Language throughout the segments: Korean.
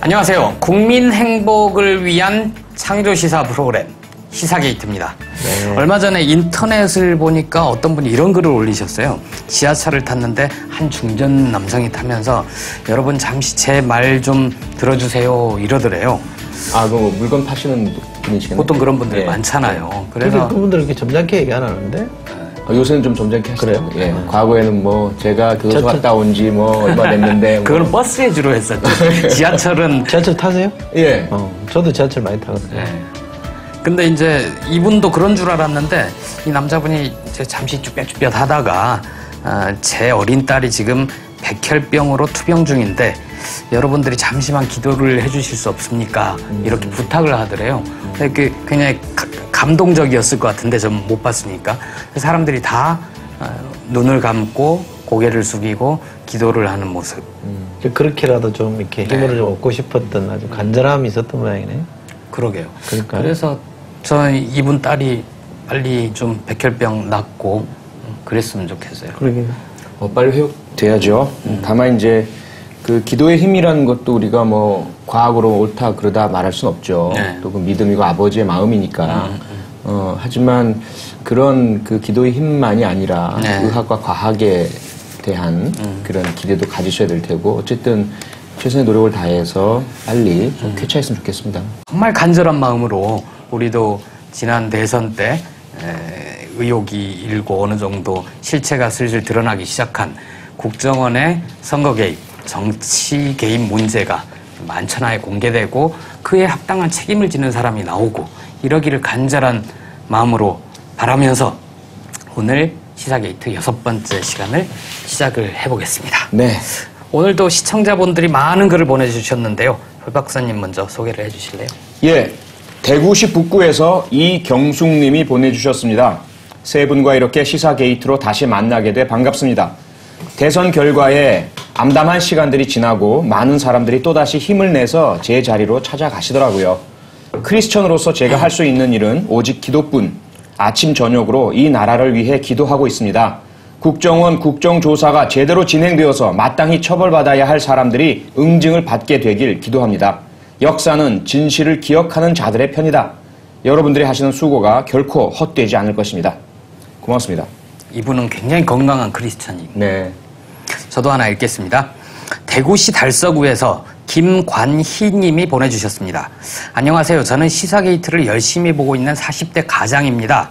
안녕하세요. 국민 행복을 위한 창조 시사 프로그램 시사게이트입니다. 네. 얼마 전에 인터넷을 보니까 어떤 분이 이런 글을 올리셨어요. 지하철을 탔는데 한 중년 남성이 타면서 여러분 잠시 제 말 좀 들어주세요 이러더래요. 아, 그 물건 파시는 분이시겠네요. 보통 그런 분들이 많잖아요. 그래서 그분들은 이렇게 점잖게 얘기 안 하는데? 요새는 좀 점잖게 하시더라고요. 그래요? 예. 과거에는 뭐 제가 그거 갔다 온 지 뭐 얼마 됐는데 그건 버스에 주로 했었죠. 지하철은 지하철 타세요? 예. 저도 지하철 많이 타거든요. 근데 이제 이분도 그런 줄 알았는데 이 남자분이 이제 잠시 쭈뼛쭈뼛 하다가 제 어린 딸이 지금 백혈병으로 투병 중인데 여러분들이 잠시만 기도를 해주실 수 없습니까? 이렇게 부탁을 하더래요. 그냥 감동적이었을 것 같은데 전 못 봤으니까 사람들이 다 눈을 감고 고개를 숙이고 기도를 하는 모습. 그렇게라도 좀 이렇게 힘을 좀 얻고 싶었던 아주 간절함이 있었던 모양이네요. 그러게요. 그러니까요. 그래서 저는 이분 딸이 빨리 좀 백혈병 낫고 그랬으면 좋겠어요. 그러게요. 빨리 회복돼야죠. 다만 이제 그 기도의 힘이라는 것도 우리가 뭐 과학으로 옳다 그러다 말할 순 없죠. 네. 또 그 믿음이고 아버지의 마음이니까. 하지만 그런 그 기도의 힘만이 아니라 의학과 과학에 대한 그런 기대도 가지셔야 될 테고 어쨌든 최선의 노력을 다해서 빨리 좀 쾌차했으면 좋겠습니다. 정말 간절한 마음으로 우리도 지난 대선 때 의혹이 일고 어느 정도 실체가 슬슬 드러나기 시작한 국정원의 선거 개입, 정치 개입 문제가 만천하에 공개되고 그에 합당한 책임을 지는 사람이 나오고 이러기를 간절한 마음으로 바라면서 오늘 시사게이트 6번째 시간을 시작을 해보겠습니다. 네. 오늘도 시청자분들이 많은 글을 보내주셨는데요. 홀 박사님 먼저 소개를 해주실래요? 예, 대구시 북구에서 이경숙님이 보내주셨습니다. 세 분과 이렇게 시사게이트로 다시 만나게 돼 반갑습니다. 대선 결과에 암담한 시간들이 지나고 많은 사람들이 또다시 힘을 내서 제 자리로 찾아가시더라고요. 크리스천으로서 제가 할 수 있는 일은 오직 기도뿐. 아침 저녁으로 이 나라를 위해 기도하고 있습니다. 국정원 국정조사가 제대로 진행되어서 마땅히 처벌받아야 할 사람들이 응징을 받게 되길 기도합니다. 역사는 진실을 기억하는 자들의 편이다. 여러분들이 하시는 수고가 결코 헛되지 않을 것입니다. 고맙습니다. 이분은 굉장히 건강한 크리스찬이고. 네. 저도 하나 읽겠습니다. 대구시 달서구에서 김관희 님이 보내주셨습니다. 안녕하세요. 저는 시사게이트를 열심히 보고 있는 40대 가장입니다.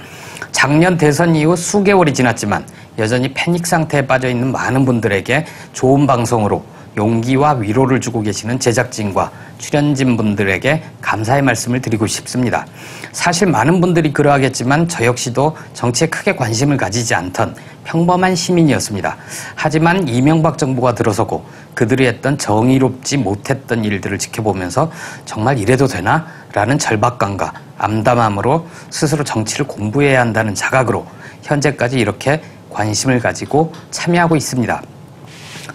작년 대선 이후 수개월이 지났지만 여전히 패닉 상태에 빠져 있는 많은 분들에게 좋은 방송으로 용기와 위로를 주고 계시는 제작진과 출연진 분들에게 감사의 말씀을 드리고 싶습니다. 사실 많은 분들이 그러하겠지만 저 역시도 정치에 크게 관심을 가지지 않던 평범한 시민이었습니다. 하지만 이명박 정부가 들어서고 그들이 했던 정의롭지 못했던 일들을 지켜보면서 정말 이래도 되나? 라는 절박감과 암담함으로 스스로 정치를 공부해야 한다는 자각으로 현재까지 이렇게 관심을 가지고 참여하고 있습니다.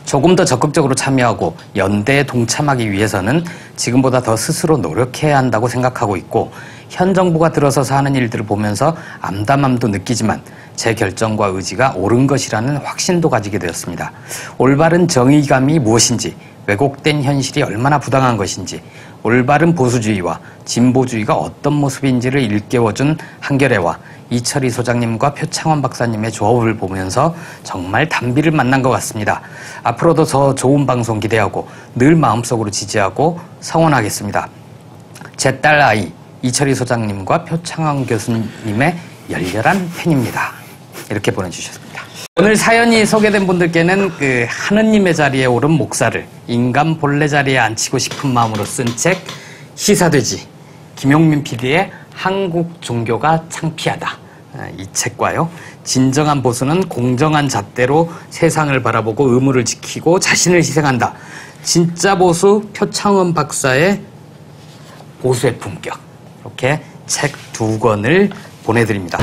조금 더 적극적으로 참여하고 연대에 동참하기 위해서는 지금보다 더 스스로 노력해야 한다고 생각하고 있고 현 정부가 들어서서 하는 일들을 보면서 암담함도 느끼지만 제 결정과 의지가 옳은 것이라는 확신도 가지게 되었습니다. 올바른 정의감이 무엇인지, 왜곡된 현실이 얼마나 부당한 것인지, 올바른 보수주의와 진보주의가 어떤 모습인지를 일깨워준 한겨레와 이철희 소장님과 표창원 박사님의 조합을 보면서 정말 단비를 만난 것 같습니다. 앞으로도 더 좋은 방송 기대하고 늘 마음속으로 지지하고 성원하겠습니다. 제 딸 아이 이철희 소장님과 표창원 교수님의 열렬한 팬입니다. 이렇게 보내주셨습니다. 오늘 사연이 소개된 분들께는 그 하느님의 자리에 오른 목사를 인간 본래 자리에 앉히고 싶은 마음으로 쓴 책 시사돼지 김용민 PD의 한국 종교가 창피하다. 이 책과요. 진정한 보수는 공정한 잣대로 세상을 바라보고 의무를 지키고 자신을 희생한다. 진짜 보수 표창원 박사의 보수의 품격. 이렇게 책 2권을 보내드립니다.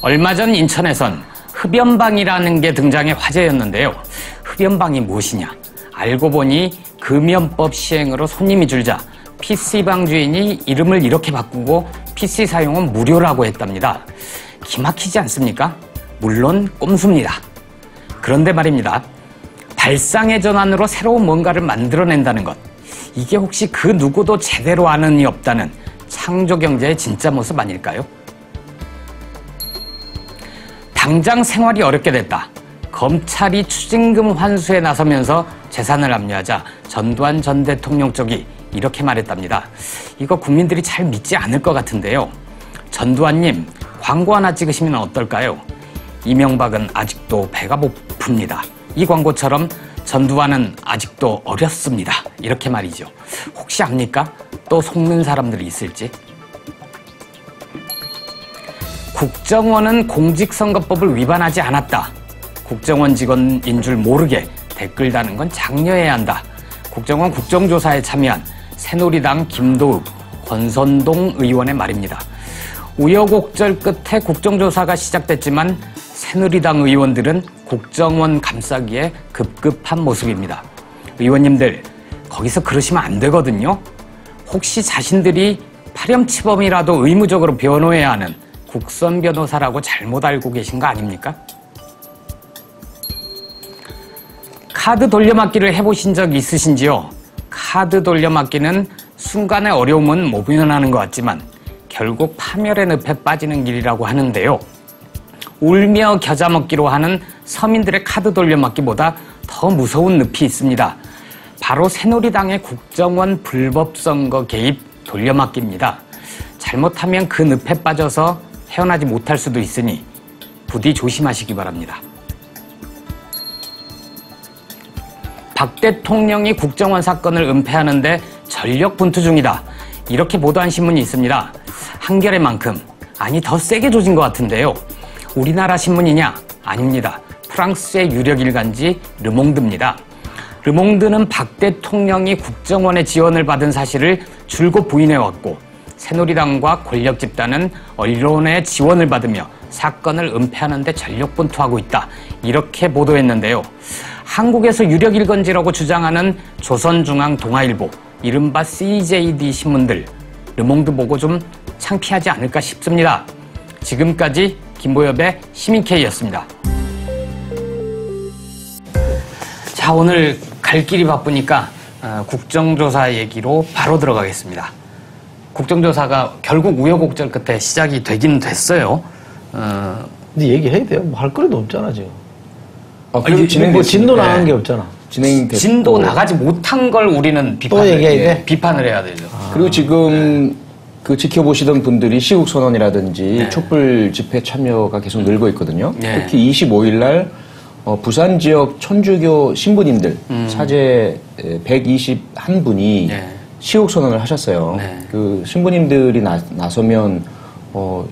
얼마 전 인천에선 흡연방이라는 게 등장해 화제였는데요. 흡연방이 무엇이냐? 알고 보니 금연법 시행으로 손님이 줄자 PC방 주인이 이름을 이렇게 바꾸고 PC 사용은 무료라고 했답니다. 기막히지 않습니까? 물론 꼼수입니다. 그런데 말입니다. 발상의 전환으로 새로운 뭔가를 만들어낸다는 것. 이게 혹시 그 누구도 제대로 아는 이 없다는 창조경제의 진짜 모습 아닐까요? 당장 생활이 어렵게 됐다. 검찰이 추징금 환수에 나서면서 재산을 압류하자 전두환 전 대통령 쪽이 이렇게 말했답니다. 이거 국민들이 잘 믿지 않을 것 같은데요. 전두환님, 광고 하나 찍으시면 어떨까요? 이명박은 아직도 배가 고픕니다. 이 광고처럼 전두환은 아직도 어렸습니다. 이렇게 말이죠. 혹시 압니까? 또 속는 사람들이 있을지. 국정원은 공직선거법을 위반하지 않았다. 국정원 직원인 줄 모르게 댓글 다는 건 장려해야 한다. 국정원 국정조사에 참여한 새누리당 김도읍, 권선동 의원의 말입니다. 우여곡절 끝에 국정조사가 시작됐지만 새누리당 의원들은 국정원 감싸기에 급급한 모습입니다. 의원님들, 거기서 그러시면 안 되거든요. 혹시 자신들이 파렴치범이라도 의무적으로 변호해야 하는 국선 변호사라고 잘못 알고 계신 거 아닙니까? 카드 돌려막기를 해보신 적 있으신지요? 카드 돌려막기는 순간의 어려움은 모면하는 것 같지만 결국 파멸의 늪에 빠지는 길이라고 하는데요. 울며 겨자 먹기로 하는 서민들의 카드 돌려막기보다 더 무서운 늪이 있습니다. 바로 새누리당의 국정원 불법 선거 개입 돌려막기입니다. 잘못하면 그 늪에 빠져서 헤어나지 못할 수도 있으니 부디 조심하시기 바랍니다. 박 대통령이 국정원 사건을 은폐하는데 전력 분투 중이다. 이렇게 보도한 신문이 있습니다. 한겨레만큼, 아니 더 세게 조진 것 같은데요. 우리나라 신문이냐? 아닙니다. 프랑스의 유력 일간지 르몽드입니다. 르몽드는 박 대통령이 국정원의 지원을 받은 사실을 줄곧 부인해왔고 새누리당과 권력 집단은 언론의 지원을 받으며 사건을 은폐하는 데 전력 분투하고 있다. 이렇게 보도했는데요. 한국에서 유력 일간지라고 주장하는 조선중앙동아일보, 이른바 CJD 신문들, 르몽드 보고 좀 창피하지 않을까 싶습니다. 지금까지 김보엽의 시민K였습니다. 자, 오늘 갈 길이 바쁘니까 국정조사 얘기로 바로 들어가겠습니다. 국정조사가 결국 우여곡절 끝에 시작이 되긴 됐어요. 근데 얘기해야 돼요. 뭐 할 거리도 없잖아 지금. 뭐 진도 나간 게 없잖아. 진행됐고. 진도 나가지 못한 걸 우리는 비판을 해야 되죠. 그리고 지금 그 지켜보시던 분들이 시국선언이라든지 촛불 집회 참여가 계속 늘고 있거든요. 특히 25일 날 부산 지역 천주교 신부님들 사제 121분이 시국선언을 하셨어요. 그 신부님들이 나서면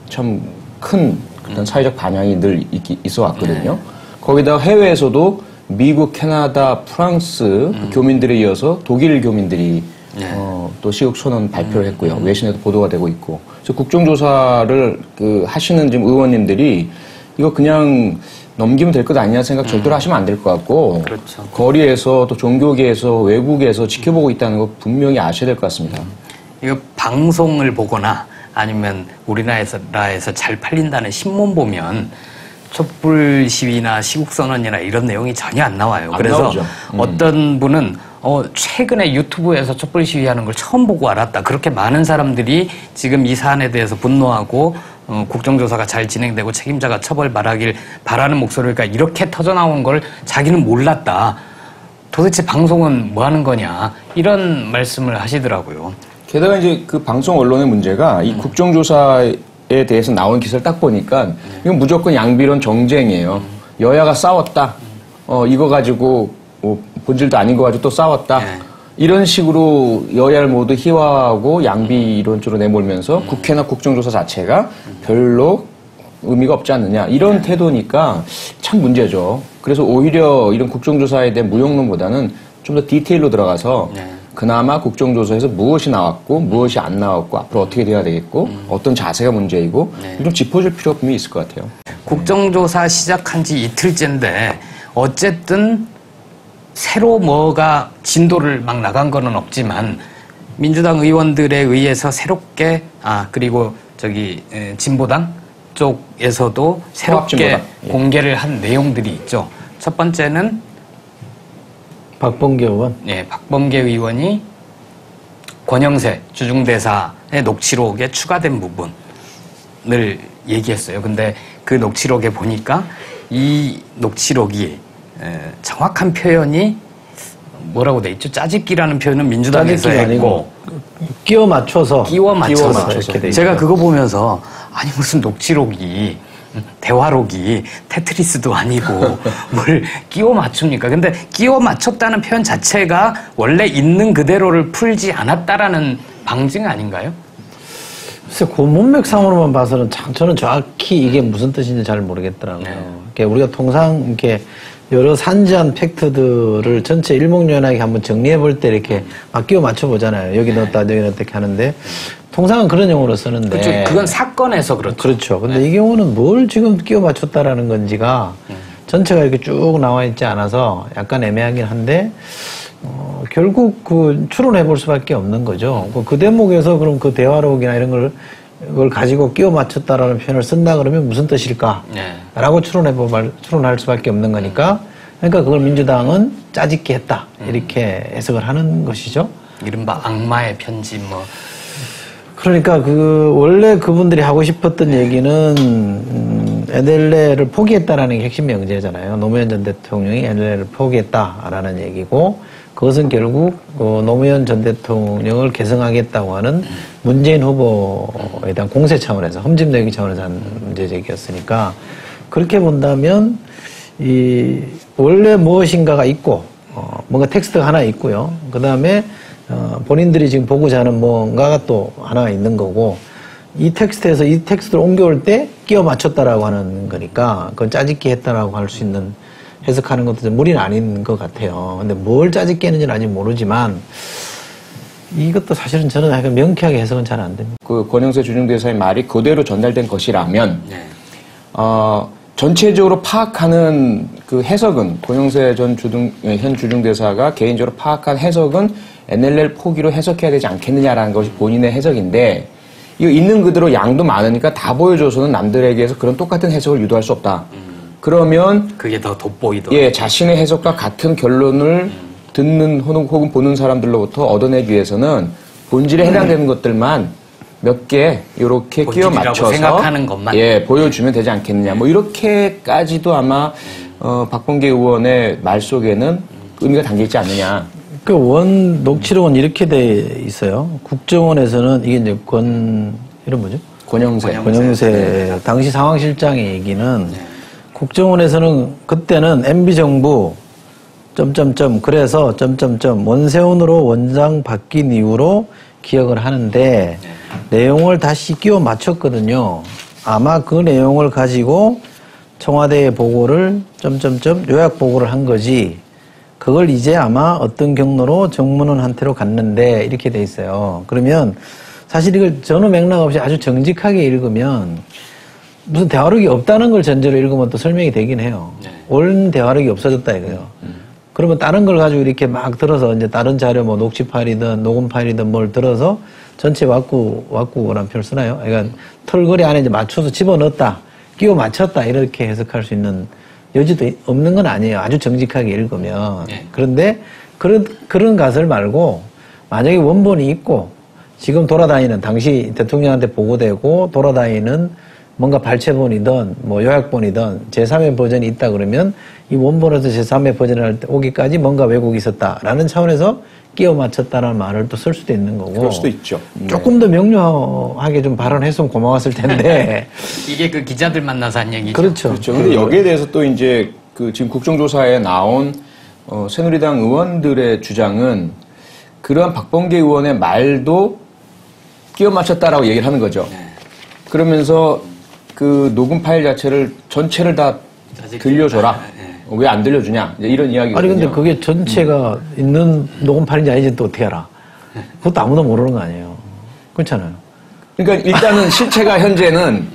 참 큰 그런 사회적 반향이 늘 있어 왔거든요. 거기다 해외에서도 미국, 캐나다, 프랑스 교민들에 이어서 독일 교민들이 또 시국선언 발표를 했고요. 외신에도 보도가 되고 있고. 그래서 국정조사를 하시는 지금 의원님들이 이거 그냥 넘기면 될 것 아니냐 생각 절대로 하시면 안 될 것 같고. 그렇죠. 거리에서 또 종교계에서 외국에서 지켜보고 있다는 거 분명히 아셔야 될 것 같습니다. 이거 방송을 보거나 아니면 우리나라에서 잘 팔린다는 신문 보면 촛불 시위나 시국선언이나 이런 내용이 전혀 안 나와요. 그래서 나오죠. 어떤 분은 최근에 유튜브에서 촛불 시위하는 걸 처음 보고 알았다. 그렇게 많은 사람들이 지금 이 사안에 대해서 분노하고 국정조사가 잘 진행되고 책임자가 처벌받길 바라는 목소리가 이렇게 터져나온 걸 자기는 몰랐다. 도대체 방송은 뭐 하는 거냐. 이런 말씀을 하시더라고요. 게다가 이제 그 방송 언론의 문제가 이 국정조사에 대해서 나온 기사를 딱 보니까 이건 무조건 양비론 정쟁이에요. 여야가 싸웠다. 이거 가지고 본질도 아닌 거 가지고 또 싸웠다. 이런 식으로 여야를 모두 희화하고 양비론 쪽으로 내몰면서 국회나 국정조사 자체가 별로 의미가 없지 않느냐. 이런 태도니까 참 문제죠. 그래서 오히려 이런 국정조사에 대한 무용론보다는 좀 더 디테일로 들어가서 그나마 국정조사에서 무엇이 나왔고 무엇이 안 나왔고 앞으로 어떻게 돼야 되겠고 어떤 자세가 문제이고 좀 짚어줄 필요가 분명히 있을 것 같아요. 국정조사 시작한 지 이틀째인데 어쨌든 새로 뭐가 진도를 막 나간 거는 없지만 민주당 의원들에 의해서 새롭게 그리고 진보당 쪽에서도 새롭게 통합진보당. 공개를 한 내용들이 있죠. 첫 번째는 박범계 의원. 예, 박범계 의원이 권영세 주중대사의 녹취록에 추가된 부분을 얘기했어요. 근데 그 녹취록에 보니까 이 녹취록이 정확한 표현이 뭐라고 돼 있죠? 짜집기라는 표현은 민주당에서 짜집기가 했고 끼워 맞춰서 이렇게 돼 있어요. 제가 그거 보면서 아니 무슨 녹취록이 대화록이 테트리스도 아니고 뭘 끼워 맞춥니까? 근데 끼워 맞췄다는 표현 자체가 원래 있는 그대로를 풀지 않았다라는 방증 아닌가요? 글쎄, 그 문맥상으로만 봐서는 참 저는 정확히 이게 무슨 뜻인지 잘 모르겠더라고요. 그러니까 우리가 통상 이렇게 여러 산지한 팩트들을 전체 일목요연하게 한번 정리해 볼 때 이렇게 막 끼워 맞춰 보잖아요. 여기 넣었다, 여기 넣었다 이렇게 하는데 통상은 그런 용어로 쓰는데. 그렇죠. 그건 사건에서 그렇죠. 그렇죠. 근데 이 경우는 뭘 지금 끼워 맞췄다라는 건지가 전체가 이렇게 쭉 나와 있지 않아서 약간 애매하긴 한데, 결국 그 추론해 볼 수밖에 없는 거죠. 그 대목에서 그럼 그 대화록이나 이런 걸 가지고 끼워 맞췄다라는 표현을 쓴다 그러면 무슨 뜻일까? 라고 추론할 수밖에 없는 거니까. 그러니까 그걸 민주당은 짜집기 했다. 이렇게 해석을 하는 것이죠. 이른바 악마의 편지 뭐. 그러니까 원래 그분들이 하고 싶었던 얘기는, NLL을 포기했다라는 게 핵심 명제잖아요. 노무현 전 대통령이 NLL을 포기했다라는 얘기고, 그것은 결국 노무현 전 대통령을 계승하겠다고 하는 문재인 후보에 대한 공세 차원에서, 험집 내기 차원에서 한 문제 제기였으니까, 그렇게 본다면, 원래 무엇인가가 있고, 뭔가 텍스트가 하나 있고요. 그 다음에, 본인들이 지금 보고자 하는 뭔가가 또 하나가 있는 거고, 이 텍스트에서 이 텍스트를 옮겨올 때 끼워 맞췄다라고 하는 거니까, 그건 짜집기 했다라고 할 수 있는, 해석하는 것도 좀 무리는 아닌 것 같아요. 근데 뭘 짜집기 했는지는 아직 모르지만, 이것도 사실은 저는 약간 명쾌하게 해석은 잘 안 됩니다. 그 권영세 주중대사의 말이 그대로 전달된 것이라면, 전체적으로 파악하는 그 해석은, 권영세 현 주중대사가 개인적으로 파악한 해석은 NLL 포기로 해석해야 되지 않겠느냐라는 것이 본인의 해석인데, 이거 있는 그대로 양도 많으니까 다 보여줘서는 남들에게서 그런 똑같은 해석을 유도할 수 없다. 그러면 그게 더 돋보이더라고요. 예, 자신의 해석과 같은 결론을 듣는 혹은 보는 사람들로부터 얻어내기 위해서는 본질에 해당되는 것들만 몇 개 이렇게 끼워 맞춰서 생각하는 것만 보여주면 되지 않겠느냐. 뭐 이렇게까지도 아마 박범계 의원의 말 속에는 의미가 담겨 있지 않느냐. 그 녹취록은 이렇게 돼 있어요. 국정원에서는 이게 이제 이런 뭐죠? 권영세 당시 상황실장의 얘기는 국정원에서는 그때는 MB정부 그래서 원세훈으로 원장 바뀐 이후로 기억을 하는데 내용을 다시 끼워 맞췄거든요. 아마 그 내용을 가지고 청와대에 보고를 요약 보고를 한 거지. 그걸 이제 아마 어떤 경로로 정문원한테로 갔는데 이렇게 돼 있어요. 그러면 사실 이걸 전후 맥락 없이 아주 정직하게 읽으면 무슨 대화록이 없다는 걸 전제로 읽으면 또 설명이 되긴 해요. 옳은 대화록이 없어졌다 이거예요. 그러면 다른 걸 가지고 이렇게 막 들어서 이제 다른 자료 뭐 녹취 파일이든 녹음 파일이든 뭘 들어서 전체 왁구라는 표현을 쓰나요? 그러니까 털거리 안에 이제 맞춰서 집어넣었다, 끼워 맞췄다 이렇게 해석할 수 있는 여지도 없는 건 아니에요. 아주 정직하게 읽으면. 그런데 그런 가설 말고 만약에 원본이 있고 지금 돌아다니는 당시 대통령한테 보고되고 돌아다니는 뭔가 발췌본이든 뭐 요약본이든 제3의 버전이 있다 그러면 이 원본에서 제3의 버전을 할 때 오기까지 뭔가 왜곡이 있었다라는 차원에서 끼워 맞췄다는 말을 또 쓸 수도 있는 거고. 그럴 수도 있죠. 조금 더 명료하게 좀 발언했으면 고마웠을 텐데. 이게 그 기자들 만나서 한 얘기죠. 그렇죠. 근데 여기에 대해서 또 이제 그 지금 국정조사에 나온 새누리당 의원들의 주장은 그러한 박범계 의원의 말도 끼워 맞췄다라고 얘기를 하는 거죠. 그러면서 그 녹음 파일 자체를 전체를 다 들려줘라. 왜 안 들려주냐? 이제 이런 이야기거든요. 아니 근데 그게 전체가 있는 녹음 파일인지 아닌지 또 어떻게 알아? 그것도 아무도 모르는 거 아니에요. 그렇잖아요. 그러니까 일단은 실체가 현재는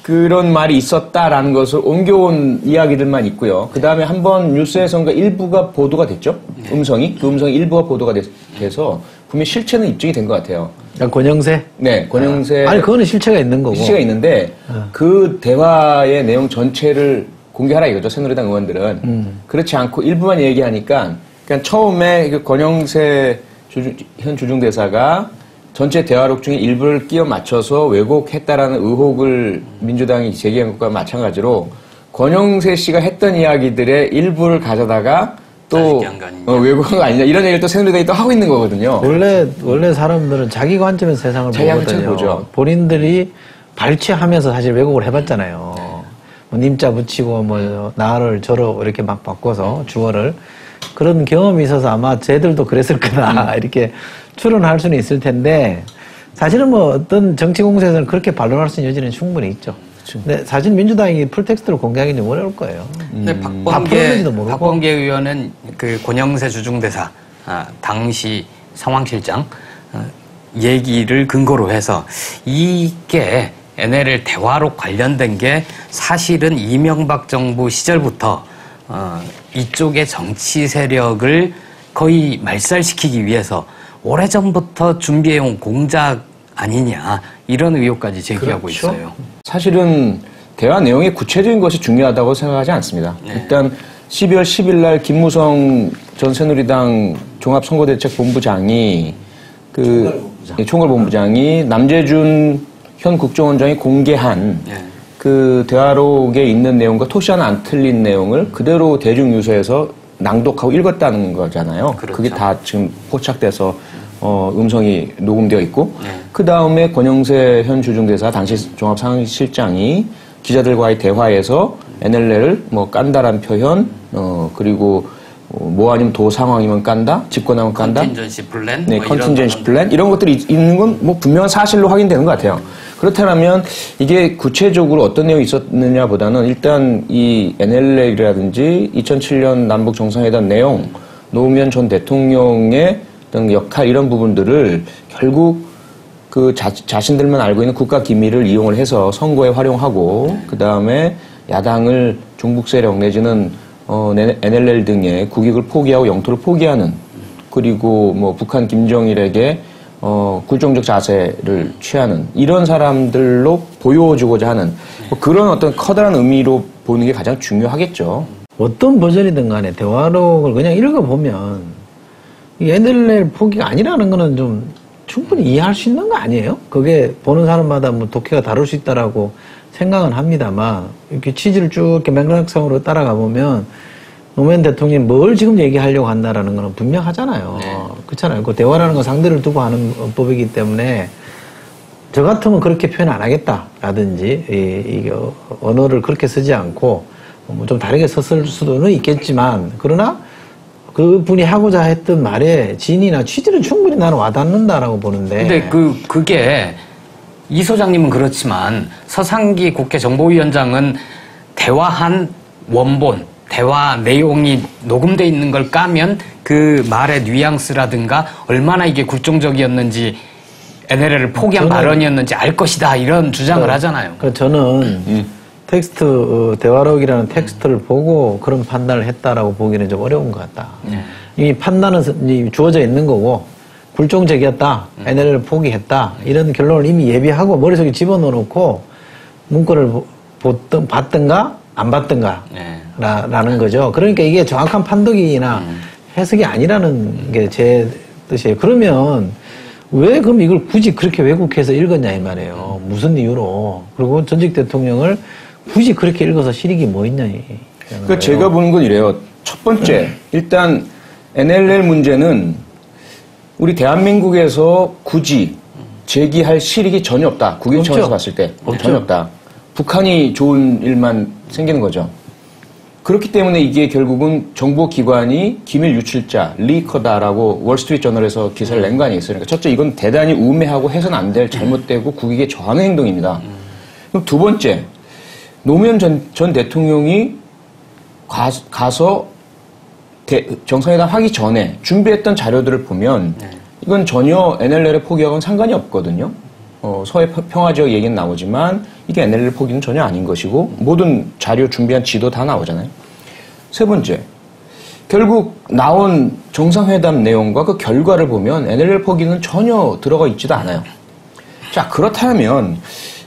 그런 말이 있었다라는 것을 옮겨온 이야기들만 있고요. 그 다음에 한번 뉴스에서인가 일부가 보도가 됐죠? 음성이. 그 음성이 일부가 보도가 돼서 분명히 실체는 입증이 된 것 같아요. 권영세? 네, 권영세. 아니, 그거는 실체가 있는 거고. 실체가 있는데, 그 대화의 내용 전체를 공개하라 이거죠, 새누리당 의원들은. 그렇지 않고 일부만 얘기하니까, 그냥 처음에 그 권영세 현 주중대사가 전체 대화록 중에 일부를 끼워 맞춰서 왜곡했다라는 의혹을 민주당이 제기한 것과 마찬가지로 권영세 씨가 했던 이야기들의 일부를 가져다가 또 왜곡한 거 아니냐 이런 얘기를 또 새누리당이 또 하고 있는 거거든요. 원래 사람들은 자기 관점에서 세상을 보거든요. 보죠. 본인들이 발췌하면서 사실 왜곡을 해봤잖아요. 뭐 님자 붙이고 뭐 나를 저로 이렇게 막 바꿔서 주어를 그런 경험이 있어서 아마 쟤들도 그랬을 거다 이렇게 추론할 수는 있을 텐데 사실은 뭐 어떤 정치 공세에서는 그렇게 반론할 수 있는 여지는 충분히 있죠. 근데 사실 민주당이 풀텍스트를 공개하기는 좀 어려울 거예요. 근데 박범계 의원은 그 권영세 주중대사 당시 상황실장 얘기를 근거로 해서 이게 NLL 대화록 관련된 게 사실은 이명박 정부 시절부터 이쪽의 정치 세력을 거의 말살시키기 위해서 오래전부터 준비해온 공작 아니냐 이런 의혹까지 제기하고 그렇죠. 있어요. 사실은 대화 내용의 구체적인 것이 중요하다고 생각하지 않습니다. 네. 일단 12월 10일 날 김무성 전 새누리당 종합선거대책본부장이 총괄본부장이 남재준 현 국정원장이 공개한 그 대화록에 있는 내용과 토시 하나 안 틀린 내용을 그대로 대중유서에서 낭독하고 읽었다는 거잖아요. 그렇죠. 그게 다 지금 포착돼서 음성이 녹음되어 있고 그 다음에 권영세 현 주중대사 당시 종합상황실장이 기자들과의 대화에서 NLL을 뭐 깐다란 표현 그리고 뭐 아니면 도 상황이면 깐다, 집권하면 깐다. 컨틴전시 플랜. 네, 컨틴전시 플랜 이런 것들이 있는 건 뭐 분명한 사실로 확인되는 것 같아요. 그렇다면 이게 구체적으로 어떤 내용이 있었느냐보다는 일단 이 NLL이라든지 2007년 남북 정상회담 내용, 노무현 전 대통령의 어떤 역할 이런 부분들을 결국 그 자신들만 알고 있는 국가 기밀을 이용을 해서 선거에 활용하고 그 다음에 야당을 중북 세력 내지는 NLL 등의 국익을 포기하고 영토를 포기하는 그리고 뭐 북한 김정일에게 굴종적 자세를 취하는 이런 사람들로 보여주고자 하는 뭐 그런 어떤 커다란 의미로 보는 게 가장 중요하겠죠. 어떤 버전이든 간에 대화록을 그냥 읽어보면 이 NLL 포기가 아니라는 거는 좀 충분히 이해할 수 있는 거 아니에요? 그게 보는 사람마다 뭐 독해가 다를 수 있다라고 생각은 합니다만 이렇게 취지를 쭉 이렇게 맥락상으로 따라가 보면 노무현 대통령이 뭘 지금 얘기하려고 한다라는 거는 분명하잖아요. 네. 그렇잖아요. 그 대화라는 건 상대를 두고 하는 법이기 때문에 저 같으면 그렇게 표현 안 하겠다라든지 이 언어를 그렇게 쓰지 않고 뭐 좀 다르게 썼을 수도는 있겠지만 그러나 그 분이 하고자 했던 말의 진이나 취지는 충분히 나는 와닿는다라고 보는데. 근데 그게 이 소장님은 그렇지만 서상기 국회 정보위원장은 대화한 원본, 대화 내용이 녹음돼 있는 걸 까면 그 말의 뉘앙스라든가 얼마나 이게 굴종적이었는지 NLL을 포기한 발언이었는지 알 것이다 이런 주장을 하잖아요. 저는 텍스트 대화록이라는 텍스트를 보고 그런 판단을 했다라고 보기는 좀 어려운 것 같다. 이 판단은 주어져 있는 거고 굴종적이었다, NLL을 포기했다 이런 결론을 이미 예비하고 머릿속에 집어넣어놓고 문건을 봤든가 안 봤든가 라는 거죠. 그러니까 이게 정확한 판독이나 해석이 아니라는 게 제 뜻이에요. 그러면 왜 그럼 이걸 굳이 그렇게 왜곡해서 읽었냐 이 말이에요. 무슨 이유로. 그리고 전직 대통령을 굳이 그렇게 읽어서 실익이 뭐 있냐. 그러니까 제가 보는 건 이래요. 첫 번째, 일단 NLL 문제는 우리 대한민국에서 굳이 제기할 실익이 전혀 없다. 국익 차원에서 봤을 때 전혀 없다. 북한이 좋은 일만 생기는 거죠. 그렇기 때문에 이게 결국은 정보기관이 기밀 유출자, 리커다라고 월스트리트저널에서 기사를 낸 거 아니겠어요? 그러니까 첫째, 이건 대단히 우매하고 해서는 안 될 잘못되고 국익에 저하는 행동입니다. 그럼 두 번째, 노무현 전 대통령이 가서 정상회담 하기 전에 준비했던 자료들을 보면 이건 전혀 NLL의 포기하고는 상관이 없거든요. 서해 평화지역 얘기는 나오지만 이게 NLL 포기는 전혀 아닌 것이고 모든 자료 준비한 지도 다 나오잖아요. 세 번째, 결국 나온 정상회담 내용과 그 결과를 보면 NLL 포기는 전혀 들어가 있지도 않아요. 자, 그렇다면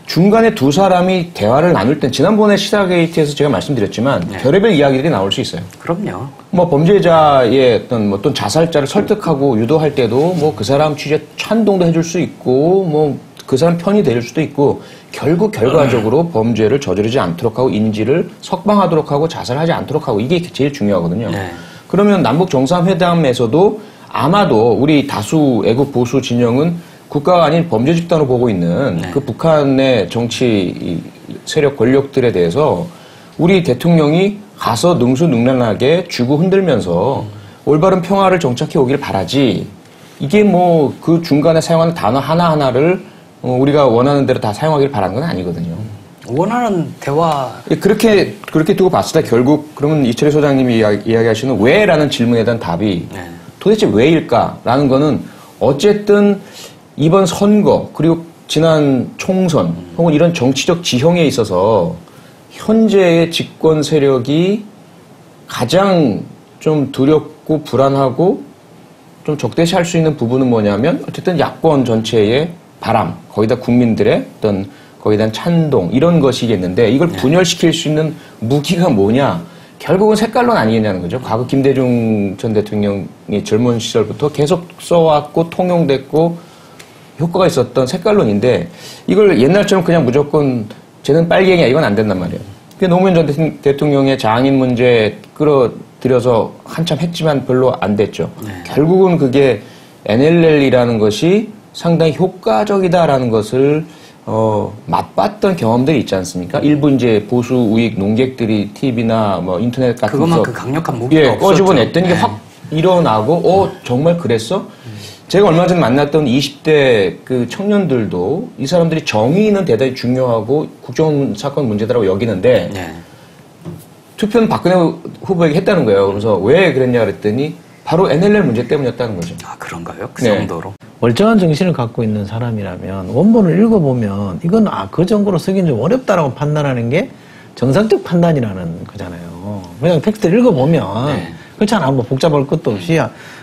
중간에 두 사람이 대화를 나눌 땐 지난번에 시사게이트에서 제가 말씀드렸지만 네. 별의별 이야기들이 나올 수 있어요. 그럼요. 뭐 범죄자의 어떤 자살자를 설득하고 유도할 때도 뭐 그 사람 취재 찬동도 해줄 수 있고 뭐 그 사람 편이 될 수도 있고 결국 결과적으로 범죄를 저지르지 않도록 하고 인지를 석방하도록 하고 자살하지 않도록 하고 이게 제일 중요하거든요. 네. 그러면 남북 정상회담에서도 아마도 우리 다수 애국 보수 진영은 국가가 아닌 범죄 집단으로 보고 있는 네. 그 북한의 정치 세력 권력들에 대해서 우리 대통령이 가서 능수능란하게 쥐고 흔들면서 올바른 평화를 정착해 오길 바라지 이게 뭐 그 중간에 사용하는 단어 하나하나를 우리가 원하는 대로 다 사용하길 바라는 건 아니거든요. 원하는 대화 그렇게 두고 봤을 때 결국 그러면 이철희 소장님이 이야기하시는 왜라는 질문에 대한 답이 네. 도대체 왜일까라는 거는 어쨌든 이번 선거 그리고 지난 총선 혹은 이런 정치적 지형에 있어서 현재의 집권 세력이 가장 좀 두렵고 불안하고 좀 적대시할 수 있는 부분은 뭐냐면 어쨌든 야권 전체의 바람, 거기다 국민들의 어떤 거기에 대한 찬동 이런 것이겠는데 이걸 분열시킬 수 있는 무기가 뭐냐? 결국은 색깔론 아니겠냐는 거죠. 과거 김대중 전 대통령이 젊은 시절부터 계속 써왔고 통용됐고 효과가 있었던 색깔론인데 이걸 옛날처럼 그냥 무조건 쟤는 빨갱이야 이건 안 된단 말이에요. 노무현 전 대통령의 장인 문제 끌어들여서 한참 했지만 별로 안 됐죠. 네. 결국은 그게 NLL이라는 것이 상당히 효과적이다라는 것을 맛봤던 경험들이 있지 않습니까? 일부 이제 보수 우익 농객들이 TV나 뭐 인터넷 같은 그것만 그 강력한 무기가 없었죠. 꺼집어냈던 게 확 일어나고 정말 그랬어? 제가 얼마 전에 만났던 20대 그 청년들도 이 사람들이 정의는 대단히 중요하고 국정 사건 문제다라고 여기는데 네. 투표는 박근혜 후보에게 했다는 거예요. 그래서 왜 그랬냐 그랬더니 바로 NLL 문제 때문이었다는 거죠. 아, 그런가요? 그 네. 정도로? 멀쩡한 정신을 갖고 있는 사람이라면 원본을 읽어보면 이건 그 정도로 쓰기는 좀 어렵다라고 판단하는 게 정상적 판단이라는 거잖아요. 그냥 텍스트를 읽어보면 네. 그렇잖아. 뭐 복잡할 것도 없이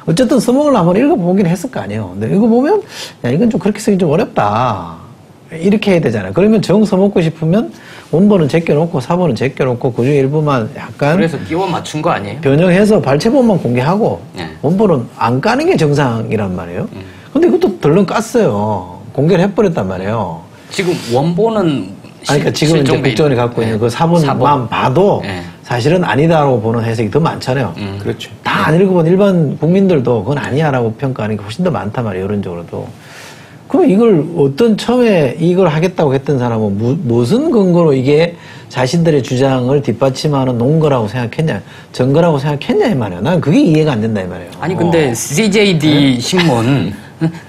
어쨌든 서먹을 한번 읽어보긴 했을 거 아니에요. 근데 읽어보면 야 이건 좀 그렇게 쓰기 좀 어렵다. 이렇게 해야 되잖아요. 그러면 정 써먹고 싶으면 원본은 제껴놓고 사본은 제껴놓고 그중에 일부만 약간 그래서 끼워 맞춘 거 아니에요? 변형해서 발췌본만 공개하고 네. 원본은 안 까는 게 정상이란 말이에요. 근데 이것도 덜렁 깠어요. 공개를 해버렸단 말이에요. 지금 원본은 그러니까 지금 이제 국정원이 갖고 있는 그 사본만 봐도 사실은 아니다라고 보는 해석이 더 많잖아요. 그렇죠. 다 안 읽어본 일반 국민들도 그건 아니야라고 평가하는 게 훨씬 더 많단 말이에요. 여론적으로도. 그럼 이걸 처음에 이걸 하겠다고 했던 사람은 무슨 근거로 이게 자신들의 주장을 뒷받침하는 논거라고 생각했냐, 전거라고 생각했냐 이 말이에요. 난 그게 이해가 안 된다 이 말이에요. 아니 근데 CJD 신문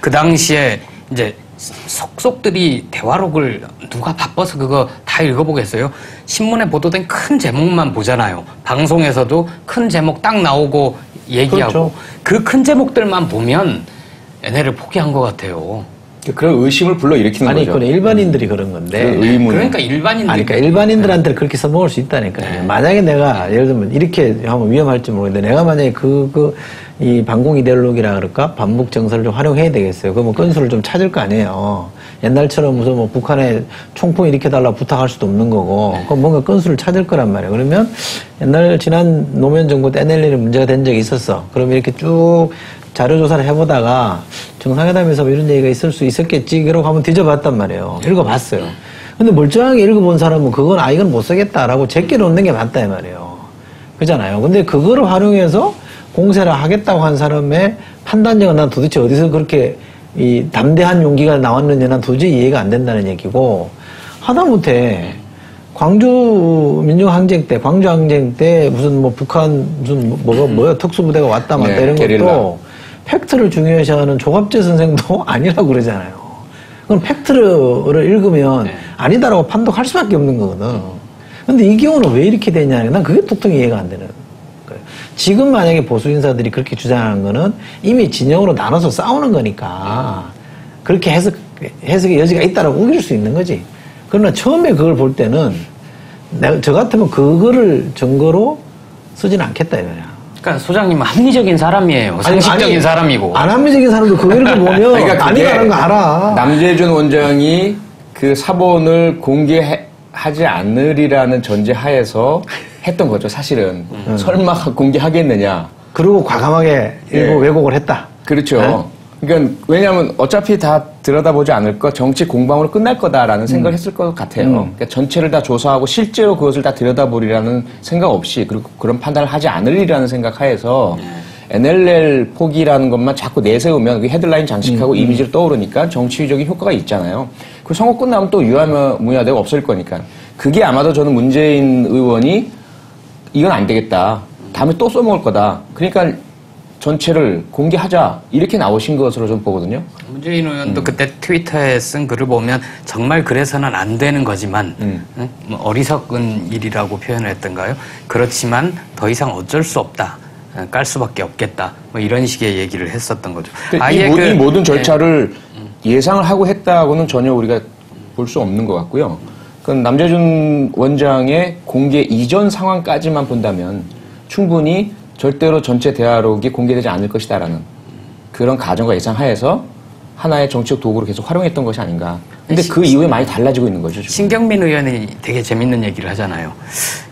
그 당시에 이제 속속들이 대화록을 누가 바빠서 그거 다 읽어보겠어요? 신문에 보도된 큰 제목만 보잖아요. 방송에서도 큰 제목 딱 나오고 얘기하고 그렇죠. 그 큰 제목들만 보면 NL을 포기한 것 같아요. 그런 의심을 불러일으키는 거죠. 아니, 일반인들이 그런 건데. 그러니까 일반인들. 그러니까 일반인들한테는 그렇게 써먹을 수 있다니까요. 네. 만약에 내가, 예를 들면 이렇게 하면 위험할지 모르겠는데, 내가 만약에 이 반공 이데올로기라 그럴까? 반북 정서를 좀 활용해야 되겠어요. 그러면 건수를 좀 찾을 거 아니에요. 옛날처럼 무슨 뭐 북한에 총풍 일으켜달라 부탁할 수도 없는 거고, 그럼 뭔가 건수를 찾을 거란 말이에요. 그러면 지난 노무현 정부 때 NLL이 문제가 된 적이 있었어. 그럼 이렇게 쭉 자료조사를 해보다가 정상회담에서 이런 얘기가 있을 수 있었겠지. 그러고 한번 뒤져봤단 말이에요. 읽어봤어요. 근데 멀쩡하게 읽어본 사람은 이건 못 쓰겠다라고 제껴놓는 게 맞다 이 말이에요. 그잖아요. 근데 그거를 활용해서 공세를 하겠다고 한 사람의 판단력은 난 도대체 어디서 그렇게 이 담대한 용기가 나왔느냐 난 도저히 이해가 안 된다는 얘기고, 하다못해 광주 민주항쟁 때, 광주항쟁 때 무슨 뭐 북한 무슨 뭐야 특수부대가 왔다 갔다 이런 게릴라. 것도 팩트를 중요시하는 조갑재 선생도 아니라고 그러잖아요. 그럼 팩트를 읽으면 아니다라고 판독할 수밖에 없는 거거든. 근데 이 경우는 왜 이렇게 되냐? 난 그게 도통 이해가 안 되는 거예요. 지금 만약에 보수 인사들이 그렇게 주장하는 거는 이미 진영으로 나눠서 싸우는 거니까 그렇게 해석의 여지가 있다라고 우길 수 있는 거지. 그러나 처음에 그걸 볼 때는 저 같으면 그거를 증거로 쓰지는 않겠다 이거야. 그러니까 소장님은 합리적인 사람이에요. 상식적인 사람이고. 안 합리적인 사람도 거기를 보면 그러니까 아니라는 거 알아. 남재준 원장이 그 사본을 공개하지 않으리라는 전제 하에서 했던 거죠, 사실은. 설마 공개하겠느냐. 그리고 과감하게 일부 왜곡을 했다. 그렇죠. 네? 그러니까 왜냐하면 어차피 다 들여다보지 않을 거, 정치 공방으로 끝날 거다라는 생각을 했을 것 같아요. 그러니까 전체를 다 조사하고 실제로 그것을 다 들여다보리라는 생각 없이, 그리고 그런 판단을 하지 않으리라는 생각 하에서 NLL 포기라는 것만 자꾸 내세우면 그 헤드라인 장식하고 이미지로 떠오르니까 정치적인 효과가 있잖아요. 그 선거 끝나면 또 유야무야되고 없을 거니까. 그게 아마도 저는 문재인 의원이 이건 안 되겠다. 다음에 또 써먹을 거다. 그러니까 전체를 공개하자. 이렇게 나오신 것으로 좀 보거든요. 문재인 의원도 그때 트위터에 쓴 글을 보면 정말 그래서는 안 되는 거지만 뭐 어리석은 일이라고 표현을 했던가요? 그렇지만 더 이상 어쩔 수 없다. 깔 수밖에 없겠다. 뭐 이런 식의 얘기를 했었던 거죠. 아예 이 모든 절차를 예상을 하고 했다고는 전혀 우리가 볼 수 없는 것 같고요. 그건 남재준 원장의 공개 이전 상황까지만 본다면 충분히 절대로 전체 대화록이 공개되지 않을 것이다라는 그런 가정과 예상하에서 하나의 정치적 도구로 계속 활용했던 것이 아닌가. 근데 그 이후에 많이 달라지고 있는 거죠. 지금. 신경민 의원이 되게 재밌는 얘기를 하잖아요.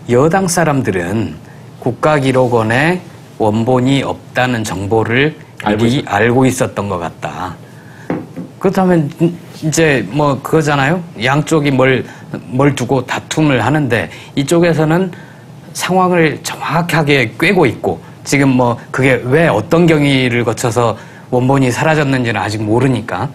여당 사람들은 국가기록원에 원본이 없다는 정보를 알고 있었던 것 같다. 그렇다면 이제 뭐 그거잖아요. 양쪽이 뭘 두고 다툼을 하는데 이쪽에서는 상황을 정확하게 꿰고 있고 지금 뭐 그게 왜 어떤 경위를 거쳐서 원본이 사라졌는지는 아직 모르니까.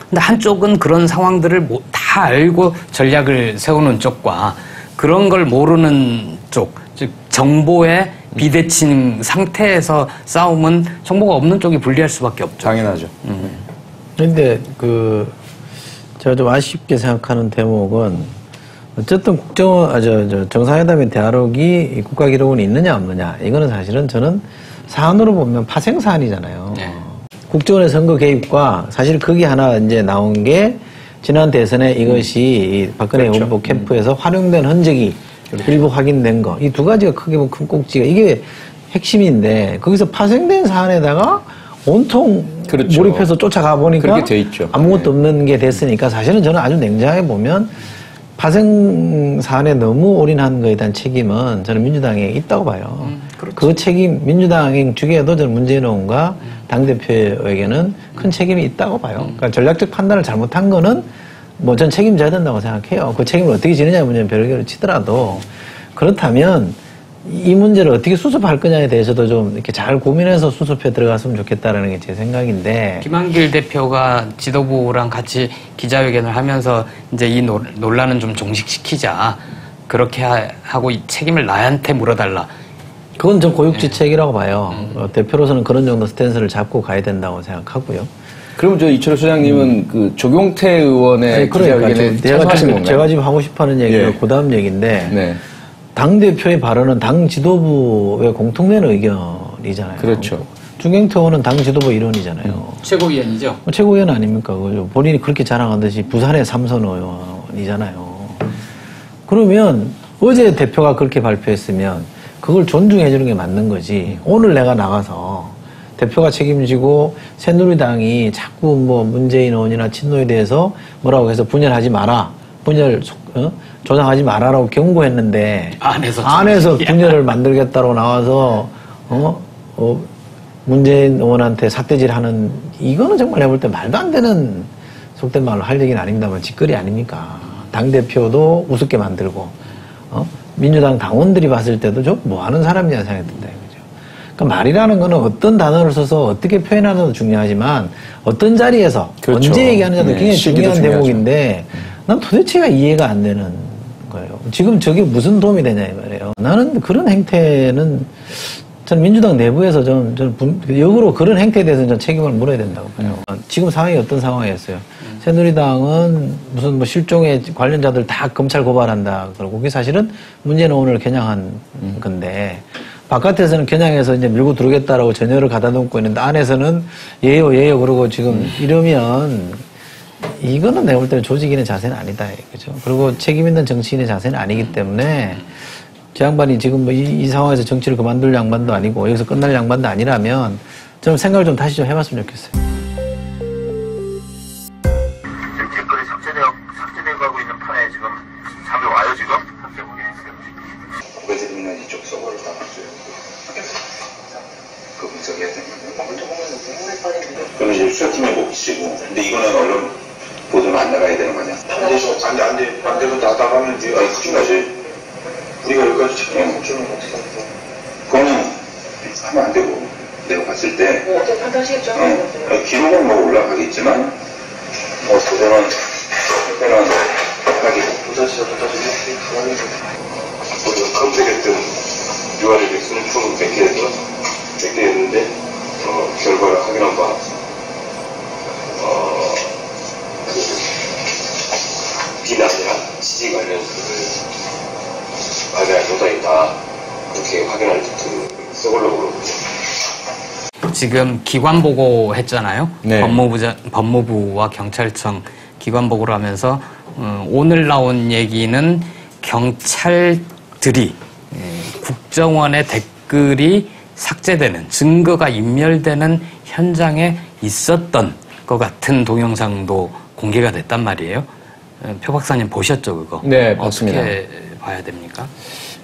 근데 한쪽은 그런 상황들을 다 알고 전략을 세우는 쪽과 그런 걸 모르는 쪽, 즉 정보의 비대칭 상태에서 싸움은 정보가 없는 쪽이 불리할 수밖에 없죠. 당연하죠. 그런데 제가 좀 아쉽게 생각하는 대목은 어쨌든 정상회담의 대화록이 국가기록원에 있느냐 없느냐 이거는 사실은 저는 사안으로 보면 파생 사안이잖아요. 네. 국정원의 선거 개입과 사실 거기 하나 이제 나온 게 지난 대선에 이것이 박근혜 그렇죠. 후보 캠프에서 활용된 흔적이 일부 확인된 거. 이 두 가지가 크게 보면 큰 꼭지가 이게 핵심인데 거기서 파생된 사안에다가 온통 그렇죠. 몰입해서 쫓아가 보니까 그렇게 돼 있죠. 아무것도 없는 게 됐으니까 사실은 저는 아주 냉정하게 보면 파생 사안에 너무 올인한 거에 대한 책임은 저는 민주당에 있다고 봐요. 그렇죠. 그 책임, 민주당 중에도 저는 문재인 의원과 당대표에게는 큰 책임이 있다고 봐요. 그러니까 전략적 판단을 잘못한 거는 뭐 전 책임져야 된다고 생각해요. 그 책임을 어떻게 지느냐 문제는 별개로 치더라도 그렇다면 이 문제를 어떻게 수습할 거냐에 대해서도 좀 이렇게 잘 고민해서 수습해 들어갔으면 좋겠다라는 게 제 생각인데. 김한길 대표가 지도부랑 같이 기자회견을 하면서 이제 이 논란은 좀 종식시키자. 그렇게 하고 이 책임을 나한테 물어달라. 그건 좀 고육지책이라고 봐요. 대표로서는 그런 정도 스탠스를 잡고 가야 된다고 생각하고요. 그럼 이철호 소장님은 그 조경태 의원의 기자회견에 참석하신 건가요? 제가 지금 하고 싶어하는 얘기가 그 다음 얘기인데 네. 당대표의 발언은 당 지도부의 공통된 의견이잖아요. 그렇죠. 조경태 의원은 당 지도부 일원이잖아요. 최고위원이죠. 최고위원 아닙니까? 본인이 그렇게 자랑하듯이 부산의 삼선 의원이잖아요. 그러면 어제 대표가 그렇게 발표했으면 그걸 존중해 주는 게 맞는 거지. 오늘 내가 나가서 대표가 책임지고 새누리당이 자꾸 뭐 문재인 의원이나 친노에 대해서 뭐라고 해서 분열하지 마라. 조장하지 마라라고 경고했는데 안에서 분열을 만들겠다고 나와서 문재인 의원한테 삿대질하는 이거는 정말 해볼 때 말도 안 되는 속된 말로 할 얘기는 아닙니다만 짓거리 아닙니까? 당대표도 우습게 만들고 민주당 당원들이 봤을 때도 좀 뭐하는 사람이냐 생각이 든다 이거죠. 그러니까 말이라는 거는 어떤 단어를 써서 어떻게 표현하는 도 중요하지만 어떤 자리에서 그렇죠. 언제 얘기하느냐도 굉장히 중요한 대목인데 난 도대체가 이해가 안 되는 거예요. 지금 저게 무슨 도움이 되냐 이 말이에요. 나는 그런 행태는 저는 민주당 내부에서 저는 역으로 그런 행태에 대해서는 전 책임을 물어야 된다고 봐요. 지금 상황이 어떤 상황이었어요? 새누리당은 무슨 뭐 실종의 관련자들 다 검찰 고발한다. 그러고 그게 사실은 문재인 의원을 겨냥한 건데 바깥에서는 겨냥해서 이제 밀고 들어오겠다라고 전열을 가다 놓고 있는데 안에서는 예요 그러고 지금 이러면 이거는 내가 볼 때는 조직 있는 자세는 아니다. 그죠? 그리고 책임 있는 정치인의 자세는 아니기 때문에 저 양반이 지금 뭐 이 상황에서 정치를 그만둘 양반도 아니고 여기서 끝날 양반도 아니라면 좀 생각을 좀 다시 좀 해봤으면 좋겠어요. 지금 댓글이 삭제되고 가고 있는 판에 지금 답이 와요 지금? 삭제 보긴 했어요. 고배드리는 이쪽 서버를 담았어요. 그 분석해야 되는데. 그러면 이제 수사팀에 못 비치고. 근데 이거는 언론 보도는 안 나가야 되는 거냐? 안 되면 나가면 이제 큰일 나지. 우리가 여기까지 책임을 주는 건 어떻게 합니까? 그거는 하면 안 되고. 내가 봤을 때. 어떻게 판단하시겠죠? 기록은 뭐 올라가겠지만, 도전은 하기. 도사시죠. 검색했던 URL 엑스는 총 100개 했는데, 결과를 확인한 바, 비난이나 지지 관련 관련 조사이다. 그렇게 확인할 써보려고 그러거든요. 지금 기관 보고 했잖아요. 네. 법무부와 경찰청 기관 보고를 하면서 오늘 나온 얘기는 경찰들이 국정원의 댓글이 삭제되는 증거가 인멸되는 현장에 있었던 것 같은 동영상도 공개가 됐단 말이에요. 표 박사님 보셨죠, 그거? 네, 봤습니다. 어떻게 봐야 됩니까?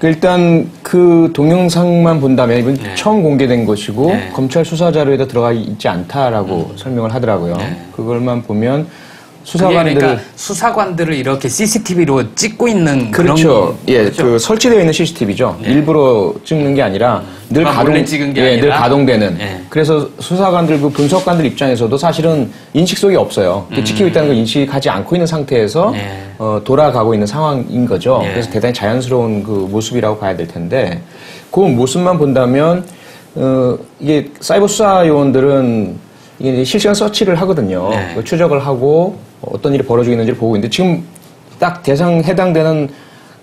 일단 그 동영상만 본다면 이건 네. 처음 공개된 것이고 네. 검찰 수사 자료에도 들어가 있지 않다라고 설명을 하더라고요. 네. 그걸만 보면 수사관들 그러니까 수사관들을 이렇게 CCTV로 찍고 있는 그렇죠. 그런 예, 그 설치되어 있는 CCTV죠. 네. 일부러 찍는 게 아니라 늘 몰래 찍은 게 아니라? 늘 가동되는. 네. 그래서 수사관들 그 분석관들 입장에서도 사실은 인식 속에 없어요. 찍히고 있다는 걸 인식하지 않고 있는 상태에서 네. 돌아가고 있는 상황인 거죠. 네. 그래서 대단히 자연스러운 그 모습이라고 봐야 될 텐데 그 모습만 본다면 이게 사이버 수사 요원들은 이게 이제 실시간 서치를 하거든요. 네. 추적을 하고 어떤 일이 벌어지고 있는지를 보고 있는데 지금 딱 해당되는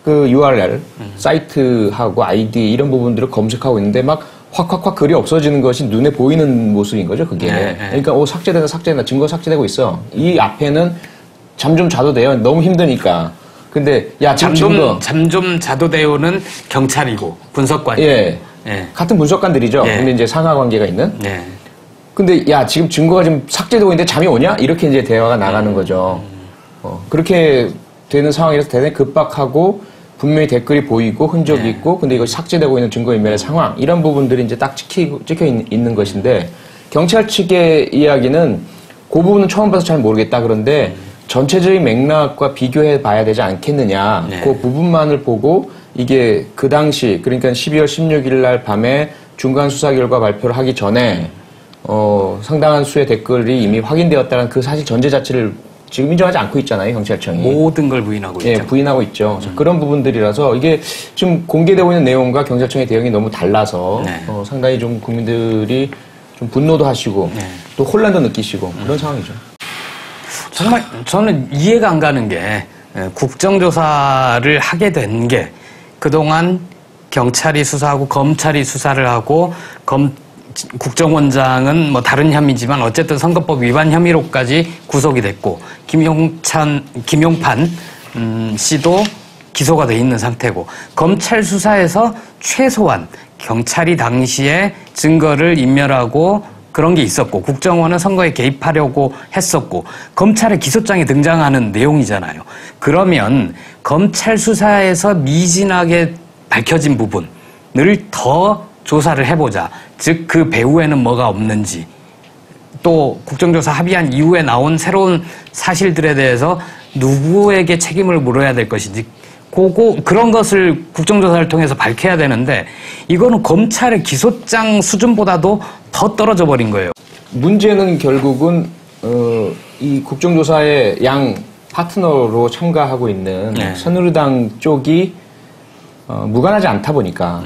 그 URL, 사이트하고 아이디 이런 부분들을 검색하고 있는데 막 확 글이 없어지는 것이 눈에 보이는 모습인 거죠, 그게. 네. 그러니까 삭제된다, 증거 삭제되고 있어. 이 앞에는 잠 좀 자도 돼요. 너무 힘드니까. 근데 잠 좀 자도 돼요는 경찰이고 분석관이고. 예. 예. 같은 분석관들이죠. 예. 근데 이제 상하 관계가 있는. 네. 근데 야 지금 증거가 지금 삭제되고 있는데 잠이 오냐? 이렇게 이제 대화가 나가는 거죠. 그렇게 되는 상황이라서 대단히 급박하고 분명히 댓글이 보이고 흔적이 네. 있고 근데 이거 삭제되고 있는 증거인멸의 상황 이런 부분들이 이제 딱 찍혀 있는 것인데 경찰 측의 이야기는 그 부분은 처음 봐서 잘 모르겠다 그런데 전체적인 맥락과 비교해 봐야 되지 않겠느냐. 네. 그 부분만을 보고 이게 그 당시 그러니까 12월 16일 날 밤에 중간 수사 결과 발표를 하기 전에 상당한 수의 댓글이 이미 확인되었다는 그 사실 전제 자체를 지금 인정하지 않고 있잖아요, 경찰청이. 모든 걸 부인하고 있죠. 예, 부인하고 있죠. 그런 부분들이라서 이게 지금 공개되고 있는 내용과 경찰청의 대응이 너무 달라서 네. 상당히 좀 국민들이 좀 분노도 하시고 네. 또 혼란도 느끼시고 그런 상황이죠. 정말 저는 이해가 안 가는 게 국정조사를 하게 된 게 그동안 경찰이 수사하고 검찰이 수사를 하고 국정원장은 뭐 다른 혐의지만 어쨌든 선거법 위반 혐의로까지 구속이 됐고 김용판 씨도 기소가 돼 있는 상태고 검찰 수사에서 최소한 경찰이 당시에 증거를 인멸하고 그런 게 있었고 국정원은 선거에 개입하려고 했었고 검찰의 기소장에 등장하는 내용이잖아요. 그러면 검찰 수사에서 미진하게 밝혀진 부분을 더 조사를 해보자. 즉 그 배후에는 뭐가 없는지 또 국정조사 합의한 이후에 나온 새로운 사실들에 대해서 누구에게 책임을 물어야 될 것인지 그런 것을 국정조사를 통해서 밝혀야 되는데 이거는 검찰의 기소장 수준보다도 더 떨어져 버린 거예요. 문제는 결국은 이 국정조사의 양 파트너로 참가하고 있는 네. 새누리당 쪽이 무관하지 않다 보니까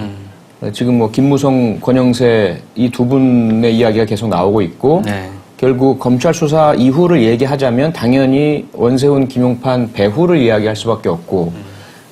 지금 뭐 김무성, 권영세 이 두 분의 이야기가 계속 나오고 있고 네. 결국 검찰 수사 이후를 얘기하자면 당연히 원세훈, 김용판 배후를 이야기할 수밖에 없고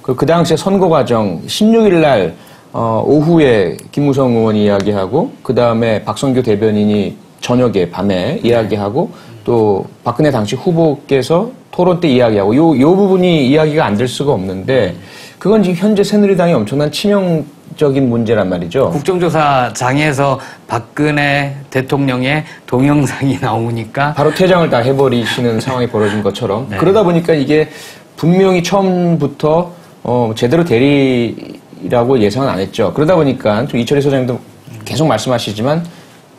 그 당시에 선거 과정 16일 날 오후에 김무성 의원이 이야기하고 그 다음에 박성규 대변인이 저녁에 밤에 이야기하고 또 박근혜 당시 후보께서 토론 때 이야기하고 요 부분이 이야기가 안 될 수가 없는데 그건 지금 현재 새누리당이 엄청난 치명적인 문제란 말이죠. 국정조사장에서 박근혜 대통령의 동영상이 나오니까 바로 퇴장을 다 해버리시는 상황이 벌어진 것처럼 네. 그러다 보니까 이게 분명히 처음부터 제대로 되리라고 예상은 안 했죠. 그러다 보니까 또 이철희 소장님도 계속 말씀하시지만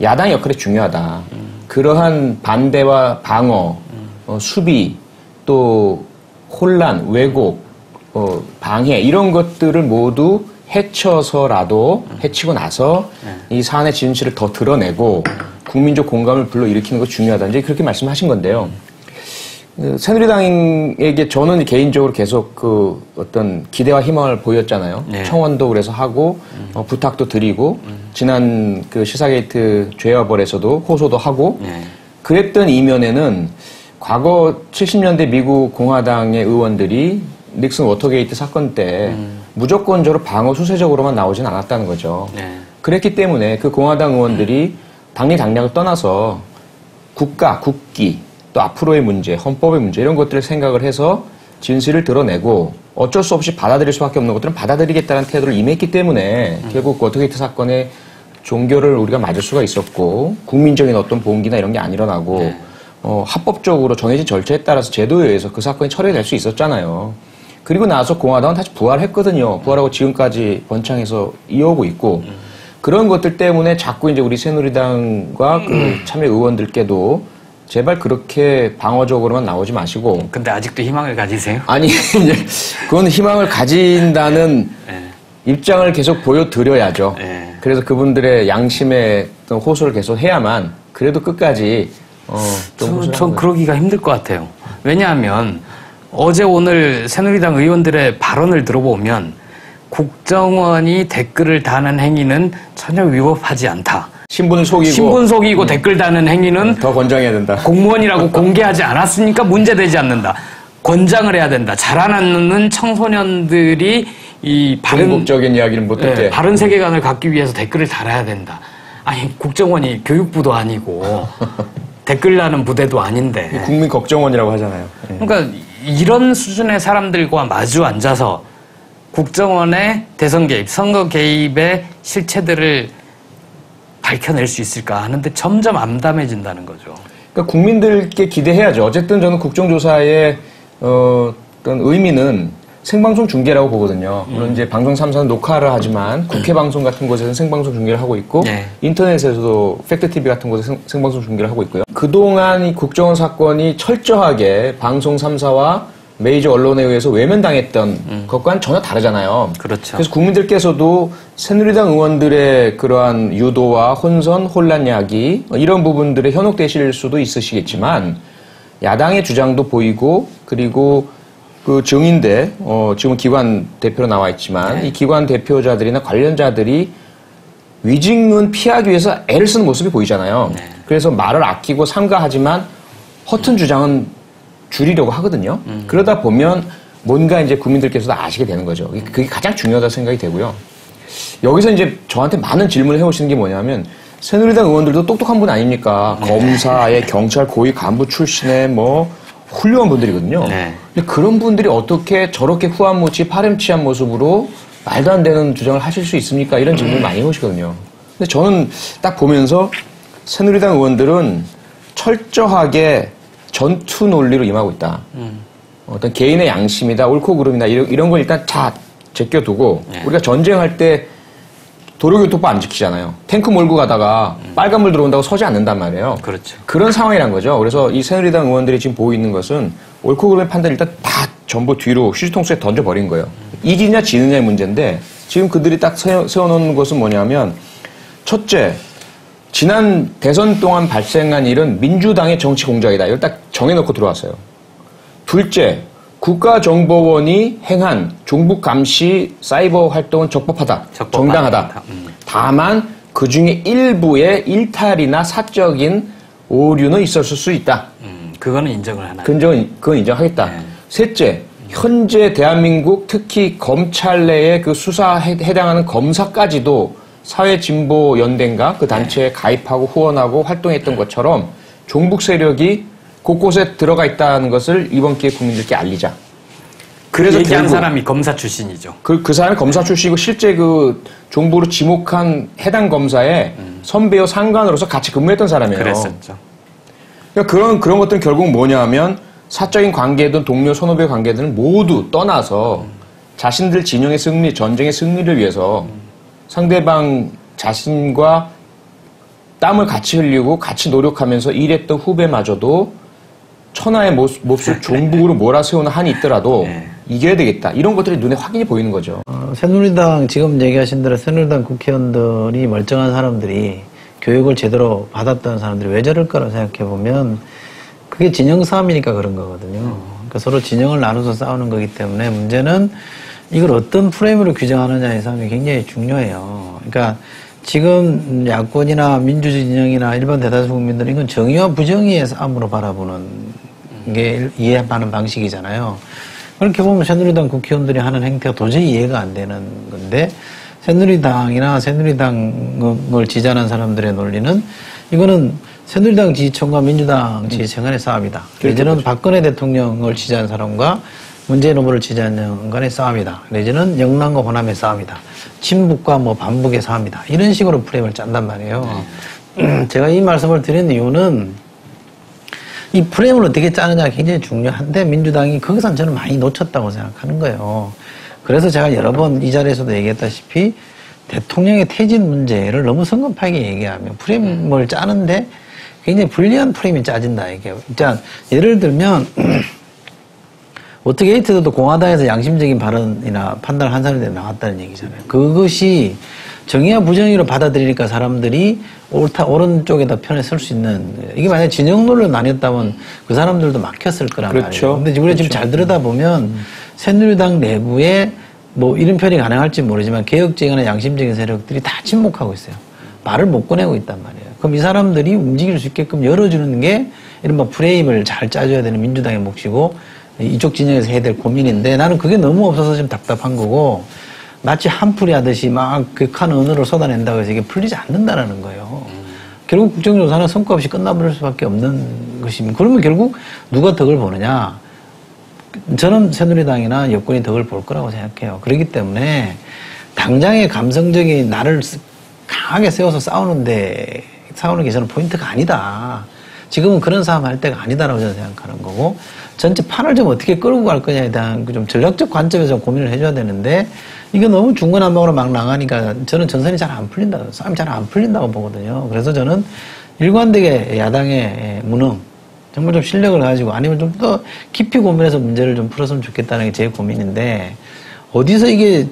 야당의 역할이 중요하다. 그러한 반대와 방어, 수비, 또 혼란, 왜곡, 방해 이런 것들을 모두 해쳐서라도 해치고 나서 이 사안의 진실을 더 드러내고 국민적 공감을 불러일으키는 것이 중요하다. 이제 그렇게 말씀하신 건데요. 새누리당에게 저는 개인적으로 계속 그 어떤 기대와 희망을 보였잖아요. 네. 청원도 그래서 하고 부탁도 드리고 지난 그 시사게이트 죄와벌에서도 호소도 하고 네. 그랬던 이면에는 과거 70년대 미국 공화당의 의원들이 닉슨 워터게이트 사건 때 무조건적으로 방어 수세적으로만 나오진 않았다는 거죠. 네. 그랬기 때문에 그 공화당 의원들이 당리 당략을 떠나서 국가, 국기, 또 앞으로의 문제, 헌법의 문제 이런 것들을 생각을 해서 진실을 드러내고 어쩔 수 없이 받아들일 수밖에 없는 것들은 받아들이겠다는 태도를 임했기 때문에 결국 워터게이트 사건에 종교를 우리가 맞을 수가 있었고 국민적인 어떤 봉기나 이런 게 안 일어나고 네. 합법적으로 정해진 절차에 따라서 제도에 의해서 그 사건이 처리될 수 있었잖아요. 그리고 나서 공화당은 다시 부활했거든요. 부활하고 지금까지 번창해서 이어오고 있고 그런 것들 때문에 자꾸 이제 우리 새누리당과 그 참여 의원들께도 제발 그렇게 방어적으로만 나오지 마시고. 근데 아직도 희망을 가지세요? 아니, 이제 그건 희망을 가진다는 네. 입장을 계속 보여드려야죠. 네. 그래서 그분들의 양심의 호소를 계속 해야만 그래도 끝까지 전 그러기가 힘들 것 같아요. 왜냐하면 어제 오늘 새누리당 의원들의 발언을 들어보면 국정원이 댓글을 다는 행위는 전혀 위법하지 않다. 신분을 속이고 댓글 다는 행위는 더 권장해야 된다. 공무원이라고 공개하지 않았으니까 문제되지 않는다. 권장을 해야 된다. 자라나는 청소년들이 이 바른적인 이야기를 못 듣게. 네, 바른 세계관을 갖기 위해서 댓글을 달아야 된다. 아니 국정원이 교육부도 아니고 댓글 다는 부대도 아닌데. 국민 걱정원이라고 하잖아요. 그러니까 이런 수준의 사람들과 마주 앉아서 국정원의 대선 개입, 선거 개입의 실체들을 밝혀낼 수 있을까 하는데 점점 암담해진다는 거죠. 그러니까 국민들께 기대해야죠. 어쨌든 저는 국정조사의 어떤 의미는 생방송 중계라고 보거든요. 물론 이제 방송 3사는 녹화를 하지만 국회 방송 같은 곳에서는 생방송 중계를 하고 있고 네. 인터넷에서도 팩트TV 같은 곳에서 생방송 중계를 하고 있고요. 그동안 이 국정원 사건이 철저하게 방송 3사와 메이저 언론에 의해서 외면당했던 것과는 전혀 다르잖아요. 그렇죠. 그래서 국민들께서도 새누리당 의원들의 그러한 유도와 혼선, 혼란 이야기 이런 부분들에 현혹되실 수도 있으시겠지만 야당의 주장도 보이고 그리고 그 증인대 지금 기관 대표로 나와 있지만 이 기관 대표자들이나 관련자들이 위증은 피하기 위해서 애를 쓰는 모습이 보이잖아요. 그래서 말을 아끼고 삼가하지만 허튼 주장은 줄이려고 하거든요. 그러다 보면 뭔가 이제 국민들께서도 아시게 되는 거죠. 그게 가장 중요하다 생각이 되고요. 여기서 이제 저한테 많은 질문을 해오시는 게 뭐냐면 새누리당 의원들도 똑똑한 분 아닙니까? 검사의 경찰 고위 간부 출신의 뭐 훌륭한 분들이거든요. 네. 근데 그런 분들이 어떻게 저렇게 후한무치 파렴치한 모습으로 말도 안 되는 주장을 하실 수 있습니까? 이런 질문을 많이 해오시거든요. 근데 저는 딱 보면서 새누리당 의원들은 철저하게 전투 논리로 임하고 있다. 어떤 개인의 양심이다, 옳고 그름이다 이런 걸 일단 다 제껴두고 우리가 전쟁할 때 도로교통법 안 지키잖아요. 탱크 몰고 가다가 빨간불 들어온다고 서지 않는단 말이에요. 그렇죠. 그런 상황이란 거죠. 그래서 이 새누리당 의원들이 지금 보고 있는 것은 옳고 그름의 판단을 일단 다 전부 뒤로 휴지통수에 던져버린 거예요. 이기냐 지느냐의 문제인데 지금 그들이 딱 세워놓는 것은 뭐냐면 첫째, 지난 대선 동안 발생한 일은 민주당의 정치 공작이다. 이걸 딱 정해놓고 들어왔어요. 둘째, 국가정보원이 행한 종북 감시 사이버 활동은 적법하다. 정당하다. 다만 그중에 일부의 일탈이나 사적인 오류는 있었을 수 있다. 그거는 인정을 하나요? 그건 인정하겠다. 네. 셋째, 현재 대한민국 특히 검찰 내의 그 수사에 해당하는 검사까지도 사회진보연대인가 그 단체에 가입하고 후원하고 활동했던 것처럼 종북 세력이 곳곳에 들어가 있다는 것을 이번 기회에 국민들께 알리자. 그래서 얘기한 사람이 검사 출신이죠. 그 사람이 검사 출신이고 실제 그 정부로 지목한 해당 검사의 선배요 상관으로서 같이 근무했던 사람이에요. 그랬었죠. 그러니까 그런 것들은 결국 뭐냐면 사적인 관계든 동료 선후배 관계들은 모두 떠나서 자신들 진영의 승리, 전쟁의 승리를 위해서 상대방 자신과 땀을 같이 흘리고 같이 노력하면서 일했던 후배마저도 천하의 몹쓸 종북으로 몰아세우는 한이 있더라도 이겨야 되겠다. 이런 것들이 눈에 확인이 보이는 거죠. 새누리당 지금 얘기하신 대로 새누리당 국회의원들이 멀쩡한 사람들이 교육을 제대로 받았던 사람들이 왜 저럴까를 생각해 보면 그게 진영 싸움이니까 그런 거거든요. 그러니까 서로 진영을 나눠서 싸우는 거기 때문에 문제는 이걸 어떤 프레임으로 규정하느냐의 싸움이 굉장히 중요해요. 그러니까 지금 야권이나 민주주의 진영이나 일반 대다수 국민들은 이건 정의와 부정의의 싸움으로 바라보는 게 이해하는 방식이잖아요. 그렇게 보면 새누리당 국회의원들이 하는 행태가 도저히 이해가 안 되는 건데 새누리당이나 새누리당을 지지하는 사람들의 논리는 이거는 새누리당 지지층과 민주당 지지층 간의 싸움이다. 내지는 박근혜 대통령을 지지하는 사람과 문재인 후보를 지지하는 간의 싸움이다. 내지는 영남과 호남의 싸움이다. 친북과 반북의 싸움이다. 이런 식으로 프레임을 짠단 말이에요. 제가 이 말씀을 드린 이유는 이 프레임을 어떻게 짜느냐가 굉장히 중요한데 민주당이 거기서 저는 많이 놓쳤다고 생각하는 거예요. 그래서 제가 여러 번 이 자리에서도 얘기했다시피 대통령의 퇴진 문제를 너무 성급하게 얘기하면 프레임을 짜는데 굉장히 불리한 프레임이 짜진다. 이게. 그러니까 예를 들면 워터게이트도 공화당에서 양심적인 발언이나 판단을 한 사람들이 나왔다는 얘기잖아요. 그것이 정의와 부정의로 받아들이니까 사람들이 옳은 쪽에다 편에 설 수 있는, 이게 만약에 진영론로 나뉘었다면 그 사람들도 막혔을 거란 말이에요. 근데 우리가 지금 잘 들여다보면 새누리당 내부에 이런 표현이 가능할지 모르지만 개혁적이나 양심적인 세력들이 다 침묵하고 있어요. 말을 못 꺼내고 있단 말이에요. 그럼 이 사람들이 움직일 수 있게끔 열어주는 게 이른바 프레임을 잘 짜줘야 되는 민주당의 몫이고 이쪽 진영에서 해야 될 고민인데 나는 그게 너무 없어서 좀 답답한 거고 마치 한풀이 하듯이 막 극한 언어를 쏟아낸다고 해서 이게 풀리지 않는다는 거예요. 결국 국정조사는 성과 없이 끝나버릴 수밖에 없는 것입니다. 그러면 결국 누가 덕을 보느냐? 저는 새누리당이나 여권이 덕을 볼 거라고 생각해요. 그렇기 때문에 당장의 감성적인 나를 강하게 세워서 싸우는 게 저는 포인트가 아니다. 지금은 그런 싸움 할 때가 아니다라고 저는 생각하는 거고 전체 판을 좀 어떻게 끌고 갈 거냐에 대한 좀 전략적 관점에서 고민을 해줘야 되는데 이게 너무 중구난방으로 막 나가니까 저는 전선이 잘 안 풀린다. 싸움이 잘 안 풀린다고 보거든요. 그래서 저는 일관되게 야당의 무능 정말 좀 실력을 가지고 아니면 좀 더 깊이 고민해서 문제를 좀 풀었으면 좋겠다는 게 제 고민인데 어디서 이게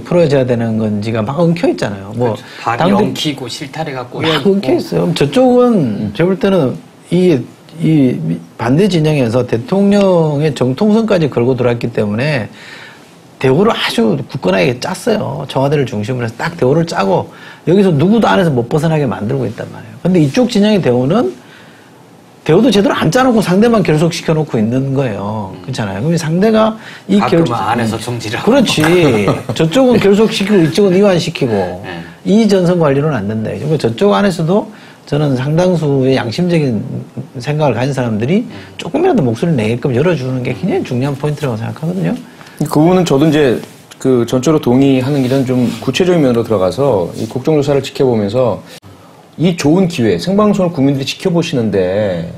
풀어져야 되는 건지가 막 엉켜 있잖아요. 그렇죠. 발이 엉키고 실타래가 꼬여 막 엉켜 있어요. 저쪽은 제가 볼 때는 이 반대 진영에서 대통령의 정통성까지 걸고 들어왔기 때문에 대우를 아주 굳건하게 짰어요. 청와대를 중심으로 해서 딱 대우를 짜고 여기서 누구도 안에서 못 벗어나게 만들고 있단 말이에요. 근데 이쪽 진영의 대우도 제대로 안 짜놓고 상대만 결속시켜 놓고 있는 거예요. 그렇잖아요. 그럼 상대가 이 안에서 정지를 그렇지. 저쪽은 결속시키고 이쪽은 이완시키고 이 전선 관리로는 안 된다. 저쪽 안에서도 저는 상당수의 양심적인 생각을 가진 사람들이 조금이라도 목소리를 내게끔 열어주는 게 굉장히 중요한 포인트라고 생각하거든요. 그 부분은 저도 이제 전적으로 동의하는 길은 좀 구체적인 면으로 들어가서 이 국정조사를 지켜보면서 이 좋은 기회, 생방송을 국민들이 지켜보시는데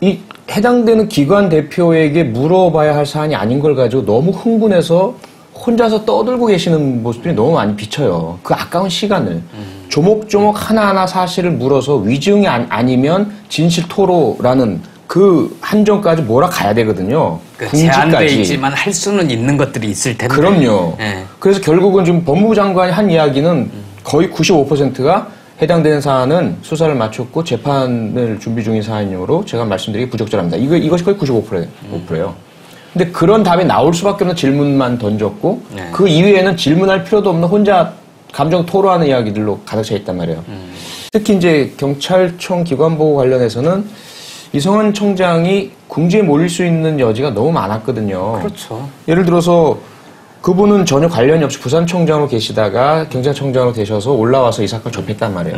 이 해당되는 기관 대표에게 물어봐야 할 사안이 아닌 걸 가지고 너무 흥분해서 혼자서 떠들고 계시는 모습들이 너무 많이 비쳐요. 그 아까운 시간을. 조목조목 하나하나 사실을 물어서 위증이 아니면 진실 토로라는 그 한정까지 몰아가야 되거든요. 제한돼 있지만 할 수는 있는 것들이 있을 텐데. 그럼요. 그래서 결국은 지금 법무부 장관이 한 이야기는 거의 95%가 해당되는 사안은 수사를 마쳤고 재판을 준비 중인 사안이므로 제가 말씀드리기 부적절합니다. 이것이 거의 95%예요. 근데 그런 답이 나올 수밖에 없는 질문만 던졌고 그 이외에는 질문할 필요도 없는 혼자 감정 토로하는 이야기들로 가득 차 있단 말이에요. 특히 이제 경찰청 기관보고 관련해서는 이성환 청장이 궁지에 몰릴 수 있는 여지가 너무 많았거든요. 그렇죠. 예를 들어서 그분은 전혀 관련이 없이 부산청장으로 계시다가 경찰청장으로 되셔서 올라와서 이 사건을 접했단 말이에요.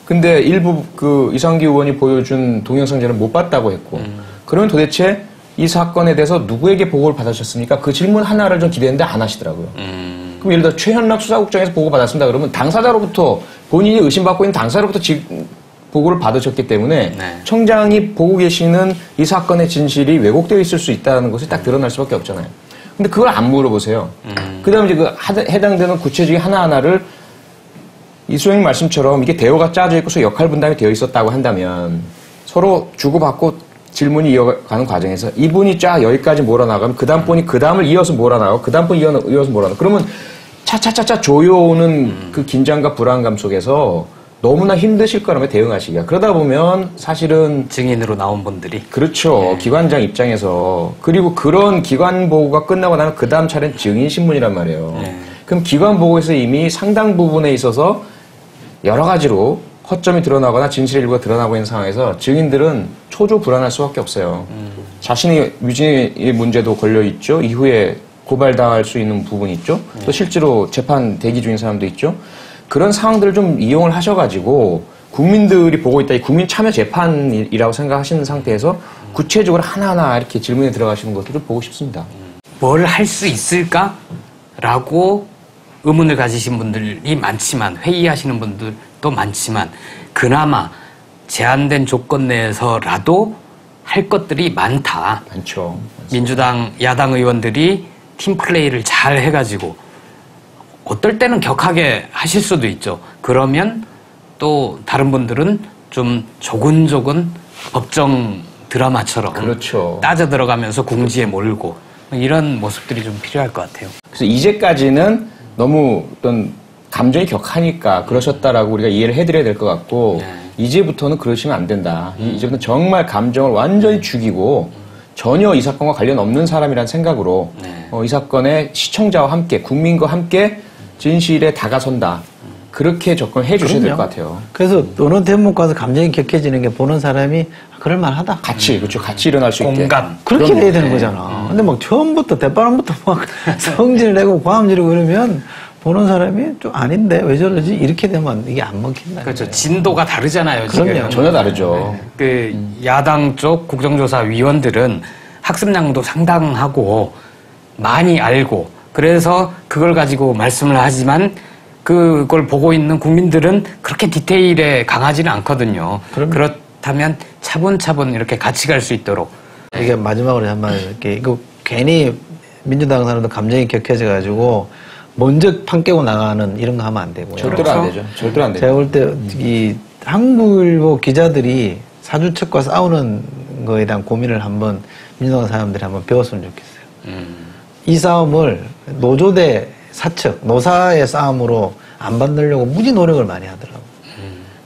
근데 일부 이상기 의원이 보여준 동영상들은 못 봤다고 했고 그러면 도대체 이 사건에 대해서 누구에게 보고를 받으셨습니까? 그 질문 하나를 좀 기대했는데 안 하시더라고요. 그럼 예를 들어 최현락 수사국장에서 보고 받았습니다. 그러면 당사자로부터 본인이 의심받고 있는 당사자로부터 보고를 받으셨기 때문에 네. 청장이 보고 계시는 이 사건의 진실이 왜곡되어 있을 수 있다는 것이 딱 드러날 수밖에 없잖아요. 근데 그걸 안 물어보세요. 그다음에 이제 해당되는 구체적인 하나하나를 이수영님 말씀처럼 이게 대우가 짜져 있고서 역할 분담이 되어 있었다고 한다면 서로 주고받고 질문이 이어가는 과정에서 이분이 쫙 여기까지 몰아나가면 그 다음 분이 그 다음을 이어서 몰아나가고 그 다음 분이 이어서 몰아나가고 그러면 차차차차 조여오는 그 긴장과 불안감 속에서 너무나 힘드실 거라며 대응하시기가. 그러다 보면 사실은 증인으로 나온 분들이 그렇죠. 기관장 입장에서 그리고 그런 기관 보고가 끝나고 나면 그 다음 차례는 증인 신문이란 말이에요. 그럼 기관 보고에서 이미 상당 부분에 있어서 여러 가지로 허점이 드러나거나 진실의 일부가 드러나고 있는 상황에서 증인들은 초조 불안할 수밖에 없어요. 자신의 유죄의 문제도 걸려있죠. 이후에 고발당할 수 있는 부분이 있죠. 또 실제로 재판 대기 중인 사람도 있죠. 그런 상황들을 좀 이용을 하셔가지고 국민들이 보고 있다. 이 국민 참여 재판이라고 생각하시는 상태에서 구체적으로 하나하나 이렇게 질문에 들어가시는 것들을 보고 싶습니다. 뭘 할 수 있을까라고 의문을 가지신 분들이 많지만 회의하시는 분들도 많지만 그나마 제한된 조건 내에서라도 할 것들이 많다. 많죠. 민주당 야당 의원들이 팀플레이를 잘 해가지고 어떨 때는 격하게 하실 수도 있죠. 그러면 또 다른 분들은 좀 조근조근 법정 드라마처럼 그렇죠. 따져 들어가면서 궁지에 몰고 이런 모습들이 좀 필요할 것 같아요. 그래서 이제까지는 너무 어떤 감정이 격하니까 그러셨다라고 우리가 이해를 해드려야 될 것 같고 이제부터는 그러시면 안 된다. 이제부터는 정말 감정을 완전히 죽이고 전혀 이 사건과 관련 없는 사람이라는 생각으로 이 사건의 시청자와 함께 국민과 함께 진실에 다가선다. 그렇게 접근해 주셔야 될 것 같아요. 그래서 어느 대목 가서 감정이 격해지는 게 보는 사람이 그럴만하다. 같이 그렇죠. 같이 일어날 수 있게. 공감. 그렇게 돼야 되는 거잖아. 근데 막 처음부터 대바람부터 막 성질 내고 과음 지르고 그러면 보는 사람이 좀 아닌데 왜 저러지? 이렇게 되면 이게 안 먹힌다. 그렇죠. 진도가 다르잖아요. 그럼요. 지금. 전혀 다르죠. 그 야당 쪽 국정조사 위원들은 학습량도 상당하고 많이 알고 그래서 그걸 가지고 말씀을 하지만 그걸 보고 있는 국민들은 그렇게 디테일에 강하지는 않거든요. 그렇다면 차분차분 이렇게 같이 갈 수 있도록. 이게 마지막으로 한번 이렇게 이거 괜히 민주당 사람들 감정이 격해져가지고 먼저 판 깨고 나가는 이런 거 하면 안 되고요. 절대로 안 되죠. 절대로 안 되죠. 제가 볼 때 이 한국일보 기자들이 사주측과 싸우는 거에 대한 고민을 한번 민주당 사람들이 한번 배웠으면 좋겠어요. 이 싸움을 노조 대 사측, 노사의 싸움으로 안 만들려고 무지 노력을 많이 하더라고요.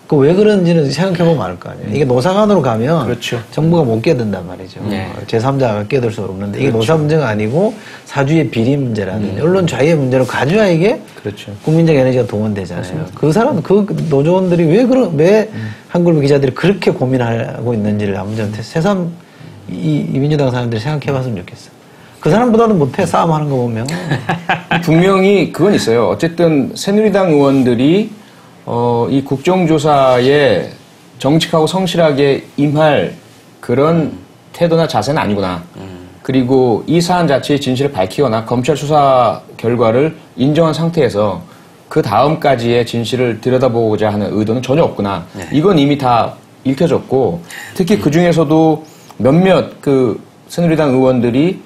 그 왜 그런지는 생각해보면 알 거 아니에요. 이게 노사 간으로 가면 그렇죠. 정부가 못 끼어든단 말이죠. 제3자가 끼어들 수 없는데 이게 노사 문제가 아니고 사주의 비리 문제라든지 언론 자유의 문제로 가져야 이게 그렇죠. 국민적 에너지가 동원되잖아요. 그 사람, 그 노조원들이 왜 한국일보 기자들이 그렇게 고민하고 있는지를 한번 좀 새삼 이 민주당 사람들이 생각해봤으면 좋겠어요. 그 사람보다는 못해 싸움하는 거 보면. 분명히 그건 있어요. 어쨌든 새누리당 의원들이 이 국정조사에 정직하고 성실하게 임할 그런 태도나 자세는 아니구나. 그리고 이 사안 자체의 진실을 밝히거나 검찰 수사 결과를 인정한 상태에서 그 다음까지의 진실을 들여다보고자 하는 의도는 전혀 없구나. 이건 이미 다 읽혀졌고 특히 그 중에서도 몇몇 그 새누리당 의원들이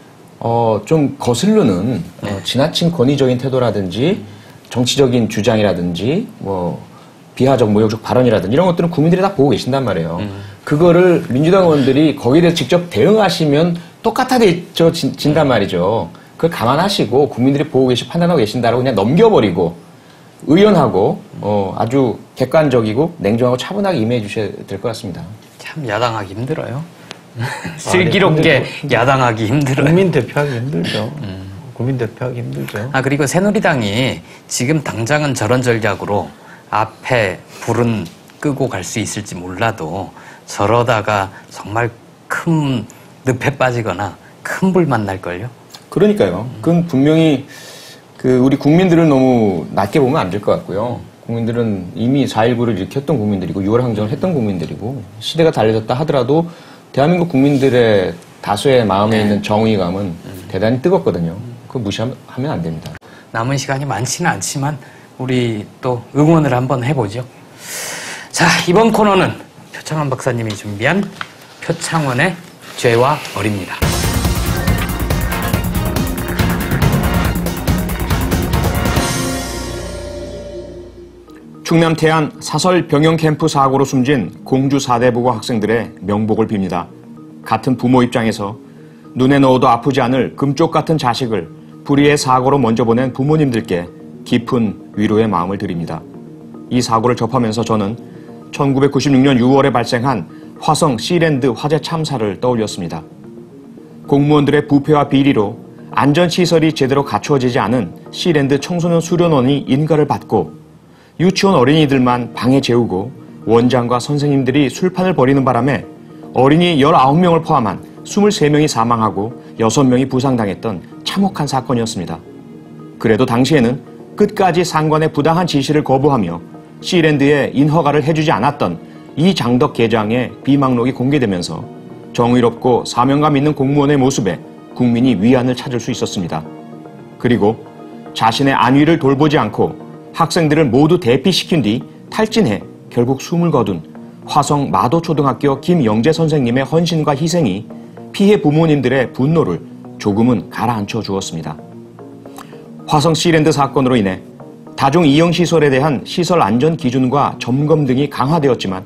좀 거슬르는 지나친 권위적인 태도라든지 정치적인 주장이라든지 뭐 비하적 모욕적 발언이라든지 이런 것들은 국민들이 다 보고 계신단 말이에요. 그거를 민주당 의원들이 거기에 대해서 직접 대응하시면 똑같아진단 말이죠. 그걸 감안하시고 국민들이 보고 판단하고 계신다라고 그냥 넘겨버리고 의연하고 아주 객관적이고 냉정하고 차분하게 임해 주셔야 될 것 같습니다. 참 야당하기 힘들어요. 슬기롭게 야당하기 힘들어요. 국민 대표하기 힘들죠. 국민 대표하기 힘들죠. 그리고 새누리당이 지금 당장은 저런 전략으로 앞에 불은 끄고 갈 수 있을지 몰라도 저러다가 정말 큰 늪에 빠지거나 큰 불 만날걸요? 그러니까요. 그건 분명히 우리 국민들을 너무 낮게 보면 안 될 것 같고요. 국민들은 이미 4.19를 일으켰던 국민들이고 6월 항쟁을 했던 국민들이고 시대가 달라졌다 하더라도 대한민국 국민들의 다수의 마음에 있는 정의감은 대단히 뜨겁거든요. 그거 무시하면 안 됩니다. 남은 시간이 많지는 않지만 우리 또 응원을 한번 해보죠. 자, 이번 코너는 표창원 박사님이 준비한 표창원의 죄와 벌입니다. 충남 태안 사설 병영 캠프 사고로 숨진 공주 4대 부고 학생들의 명복을 빕니다. 같은 부모 입장에서 눈에 넣어도 아프지 않을 금쪽 같은 자식을 불의의 사고로 먼저 보낸 부모님들께 깊은 위로의 마음을 드립니다. 이 사고를 접하면서 저는 1996년 6월에 발생한 화성 시랜드 화재 참사를 떠올렸습니다. 공무원들의 부패와 비리로 안전시설이 제대로 갖추어지지 않은 시랜드 청소년 수련원이 인가를 받고 유치원 어린이들만 방에 재우고 원장과 선생님들이 술판을 벌이는 바람에 어린이 19명을 포함한 23명이 사망하고 6명이 부상당했던 참혹한 사건이었습니다. 그래도 당시에는 끝까지 상관의 부당한 지시를 거부하며 시랜드에 인허가를 해주지 않았던 이 장덕 계장의 비망록이 공개되면서 정의롭고 사명감 있는 공무원의 모습에 국민이 위안을 찾을 수 있었습니다. 그리고 자신의 안위를 돌보지 않고 학생들을 모두 대피시킨 뒤 탈진해 결국 숨을 거둔 화성 마도초등학교 김영재 선생님의 헌신과 희생이 피해 부모님들의 분노를 조금은 가라앉혀 주었습니다. 화성 시랜드 사건으로 인해 다중 이용시설에 대한 시설 안전 기준과 점검 등이 강화되었지만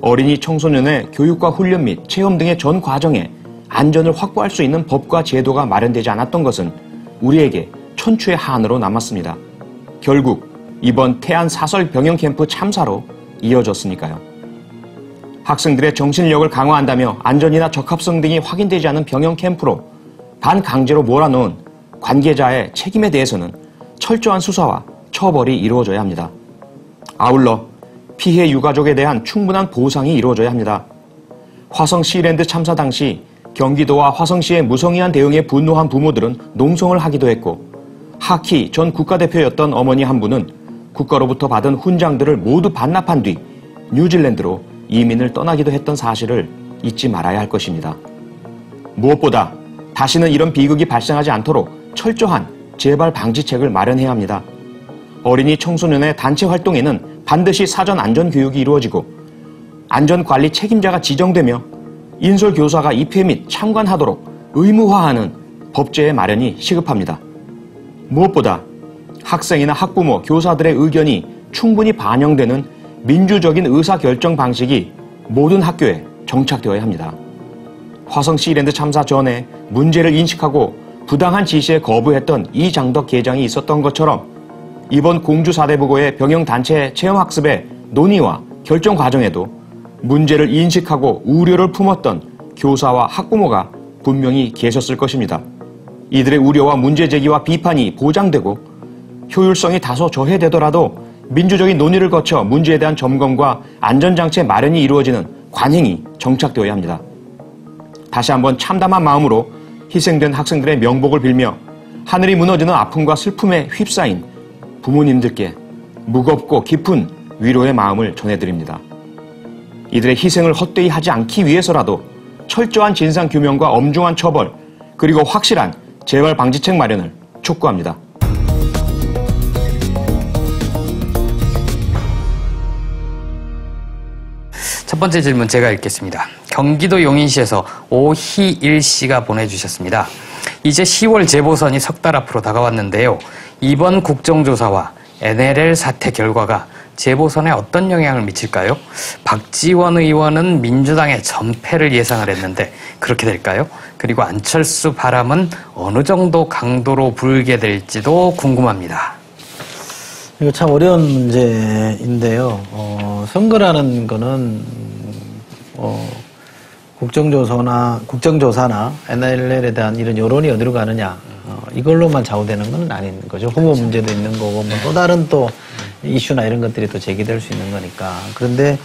어린이 청소년의 교육과 훈련 및 체험 등의 전 과정에 안전을 확보할 수 있는 법과 제도가 마련되지 않았던 것은 우리에게 천추의 한으로 남았습니다. 결국 이번 태안 사설 병영 캠프 참사로 이어졌으니까요. 학생들의 정신력을 강화한다며 안전이나 적합성 등이 확인되지 않은 병영 캠프로 반강제로 몰아넣은 관계자의 책임에 대해서는 철저한 수사와 처벌이 이루어져야 합니다. 아울러 피해 유가족에 대한 충분한 보상이 이루어져야 합니다. 화성 시랜드 참사 당시 경기도와 화성시의 무성의한 대응에 분노한 부모들은 농성을 하기도 했고 하키 전 국가대표였던 어머니 한 분은 국가로부터 받은 훈장들을 모두 반납한 뒤 뉴질랜드로 이민을 떠나기도 했던 사실을 잊지 말아야 할 것입니다. 무엇보다 다시는 이런 비극이 발생하지 않도록 철저한 재발 방지책을 마련해야 합니다. 어린이 청소년의 단체 활동에는 반드시 사전 안전교육이 이루어지고 안전관리 책임자가 지정되며 인솔교사가 입회 및 참관하도록 의무화하는 법제의 마련이 시급합니다. 무엇보다 학생이나 학부모, 교사들의 의견이 충분히 반영되는 민주적인 의사결정 방식이 모든 학교에 정착되어야 합니다. 화성 시랜드 참사 전에 문제를 인식하고 부당한 지시에 거부했던 이장덕 계장이 있었던 것처럼 이번 공주 4대 부고의 병영단체 체험학습의 논의와 결정 과정에도 문제를 인식하고 우려를 품었던 교사와 학부모가 분명히 계셨을 것입니다. 이들의 우려와 문제제기와 비판이 보장되고 효율성이 다소 저해되더라도 민주적인 논의를 거쳐 문제에 대한 점검과 안전장치의 마련이 이루어지는 관행이 정착되어야 합니다. 다시 한번 참담한 마음으로 희생된 학생들의 명복을 빌며 하늘이 무너지는 아픔과 슬픔에 휩싸인 부모님들께 무겁고 깊은 위로의 마음을 전해드립니다. 이들의 희생을 헛되이 하지 않기 위해서라도 철저한 진상규명과 엄중한 처벌 그리고 확실한 재발 방지책 마련을 촉구합니다. 첫 번째 질문 제가 읽겠습니다. 경기도 용인시에서 오희일 씨가 보내주셨습니다. 이제 10월 재보선이 석 달 앞으로 다가왔는데요. 이번 국정조사와 NLL 사태 결과가 재보선에 어떤 영향을 미칠까요? 박지원 의원은 민주당의 전패를 예상을 했는데 그렇게 될까요? 그리고 안철수 바람은 어느 정도 강도로 불게 될지도 궁금합니다. 이거 참 어려운 문제인데요. 선거라는 거는 국정조사나 NLL에 대한 이런 여론이 어디로 가느냐 이걸로만 좌우되는 건 아닌 거죠. 후보 문제도 있는 거고 또 다른 또 이슈나 이런 것들이 또 제기될 수 있는 거니까. 그런데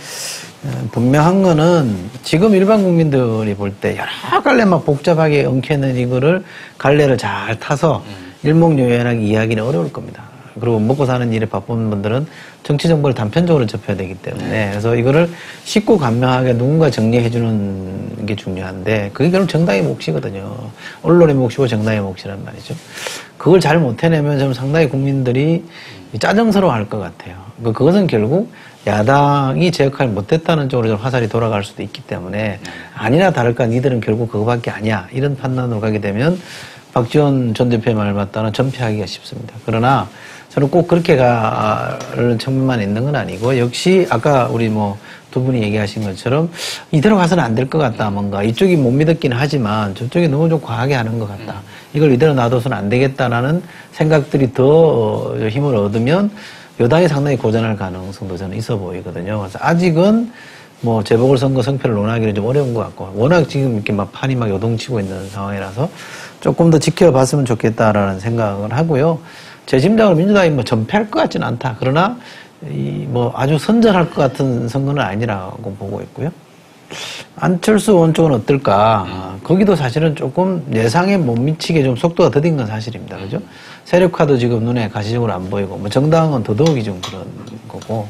분명한 거는 지금 일반 국민들이 볼 때 여러 갈래 막 복잡하게 엉켜있는 이거를 갈래를 잘 타서 일목요연하게 이야기는 어려울 겁니다. 그리고 먹고 사는 일에 바쁜 분들은 정치 정보를 단편적으로 접해야 되기 때문에 그래서 이거를 쉽고 간명하게 누군가 정리해 주는 게 중요한데 그게 결국 정당의 몫이거든요. 언론의 몫이고 정당의 몫이란 말이죠. 그걸 잘 못 해내면 좀 상당히 국민들이 짜증스러워할 것 같아요. 그것은 결국 야당이 제 역할을 못했다는 쪽으로 좀 화살이 돌아갈 수도 있기 때문에 아니나 다를까 니들은 결국 그거밖에 아니야 이런 판단으로 가게 되면 박지원 전 대표의 말을 맞다는 전폐하기가 쉽습니다. 그러나 저는 꼭 그렇게 가는 측면만 있는 건 아니고 역시 아까 우리 두 분이 얘기하신 것처럼 이대로 가서는 안 될 것 같다 뭔가 이쪽이 못 믿었긴 하지만 저쪽이 너무 좀 과하게 하는 것 같다. 이걸 이대로 놔둬서는 안 되겠다라는 생각들이 더 힘을 얻으면 여당이 상당히 고전할 가능성도 저는 있어 보이거든요. 그래서 아직은 재보궐선거 성패를 논하기는 좀 어려운 것 같고, 워낙 지금 이렇게 판이 요동치고 있는 상황이라서 조금 더 지켜봤으면 좋겠다라는 생각을 하고요. 제 짐작으로 민주당이 전패할 것 같지는 않다. 그러나, 아주 선전할 것 같은 선거는 아니라고 보고 있고요. 안철수 의원 쪽은 어떨까? 거기도 사실은 조금 예상에 못 미치게 좀 속도가 더딘 건 사실입니다. 그죠? 세력화도 지금 눈에 가시적으로 안 보이고, 정당은 더더욱이 좀 그런 거고,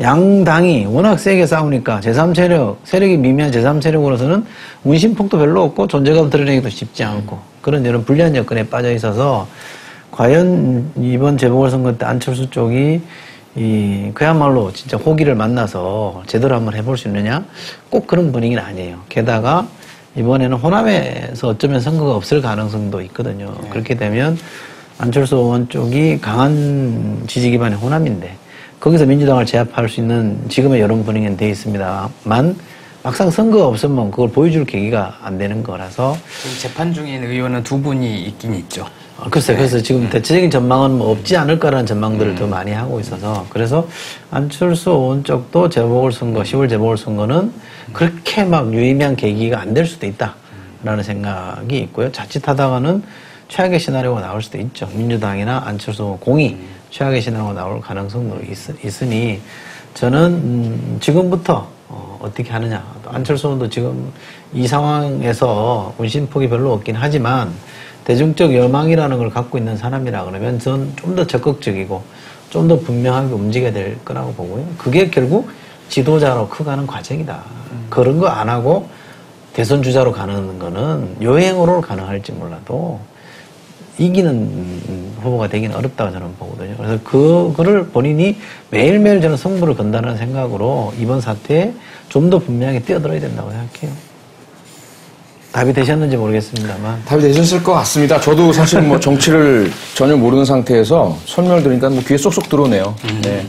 양당이 워낙 세게 싸우니까 세력이 미미한 제3세력으로서는 운신폭도 별로 없고 존재감 드러내기도 쉽지 않고, 그런 이런 불리한 여건에 빠져 있어서, 과연 이번 재보궐선거 때 안철수 쪽이 그야말로 진짜 호기를 만나서 제대로 한번 해볼 수 있느냐? 꼭 그런 분위기는 아니에요. 게다가 이번에는 호남에서 어쩌면 선거가 없을 가능성도 있거든요. 네. 그렇게 되면 안철수 의원 쪽이 강한 지지 기반의 호남인데 거기서 민주당을 제압할 수 있는 지금의 여론 분위기는 돼 있습니다만 막상 선거가 없으면 그걸 보여줄 계기가 안 되는 거라서 지금 재판 중인 의원은 두 분이 있긴 있죠. 글쎄요. 그래서 지금 대체적인 전망은 없지 않을까라는 전망들을 더 많이 하고 있어서 그래서 안철수 의원 쪽도 10월 재보궐선거는 그렇게 유의미한 계기가 안 될 수도 있다라는 생각이 있고요. 자칫하다가는 최악의 시나리오가 나올 수도 있죠. 민주당이나 안철수 의원 공이 최악의 시나리오가 나올 가능성도 있으니 저는 지금부터 어떻게 하느냐. 안철수 의원도 지금 이 상황에서 운신폭이 별로 없긴 하지만 대중적 여망이라는 걸 갖고 있는 사람이라 그러면 전 좀 더 적극적이고 좀 더 분명하게 움직여야 될 거라고 보고요. 그게 결국 지도자로 커가는 과정이다. 그런 거 안 하고 대선 주자로 가는 거는 요행으로 가능할지 몰라도 이기는 후보가 되기는 어렵다고 저는 보거든요. 그래서 그거를 본인이 매일매일 저는 승부를 건다는 생각으로 이번 사태에 좀 더 분명하게 뛰어들어야 된다고 생각해요. 답이 되셨는지 모르겠습니다만. 답이 되셨을 것 같습니다. 저도 사실 정치를 전혀 모르는 상태에서 설명을 들으니까 귀에 쏙쏙 들어오네요. 네.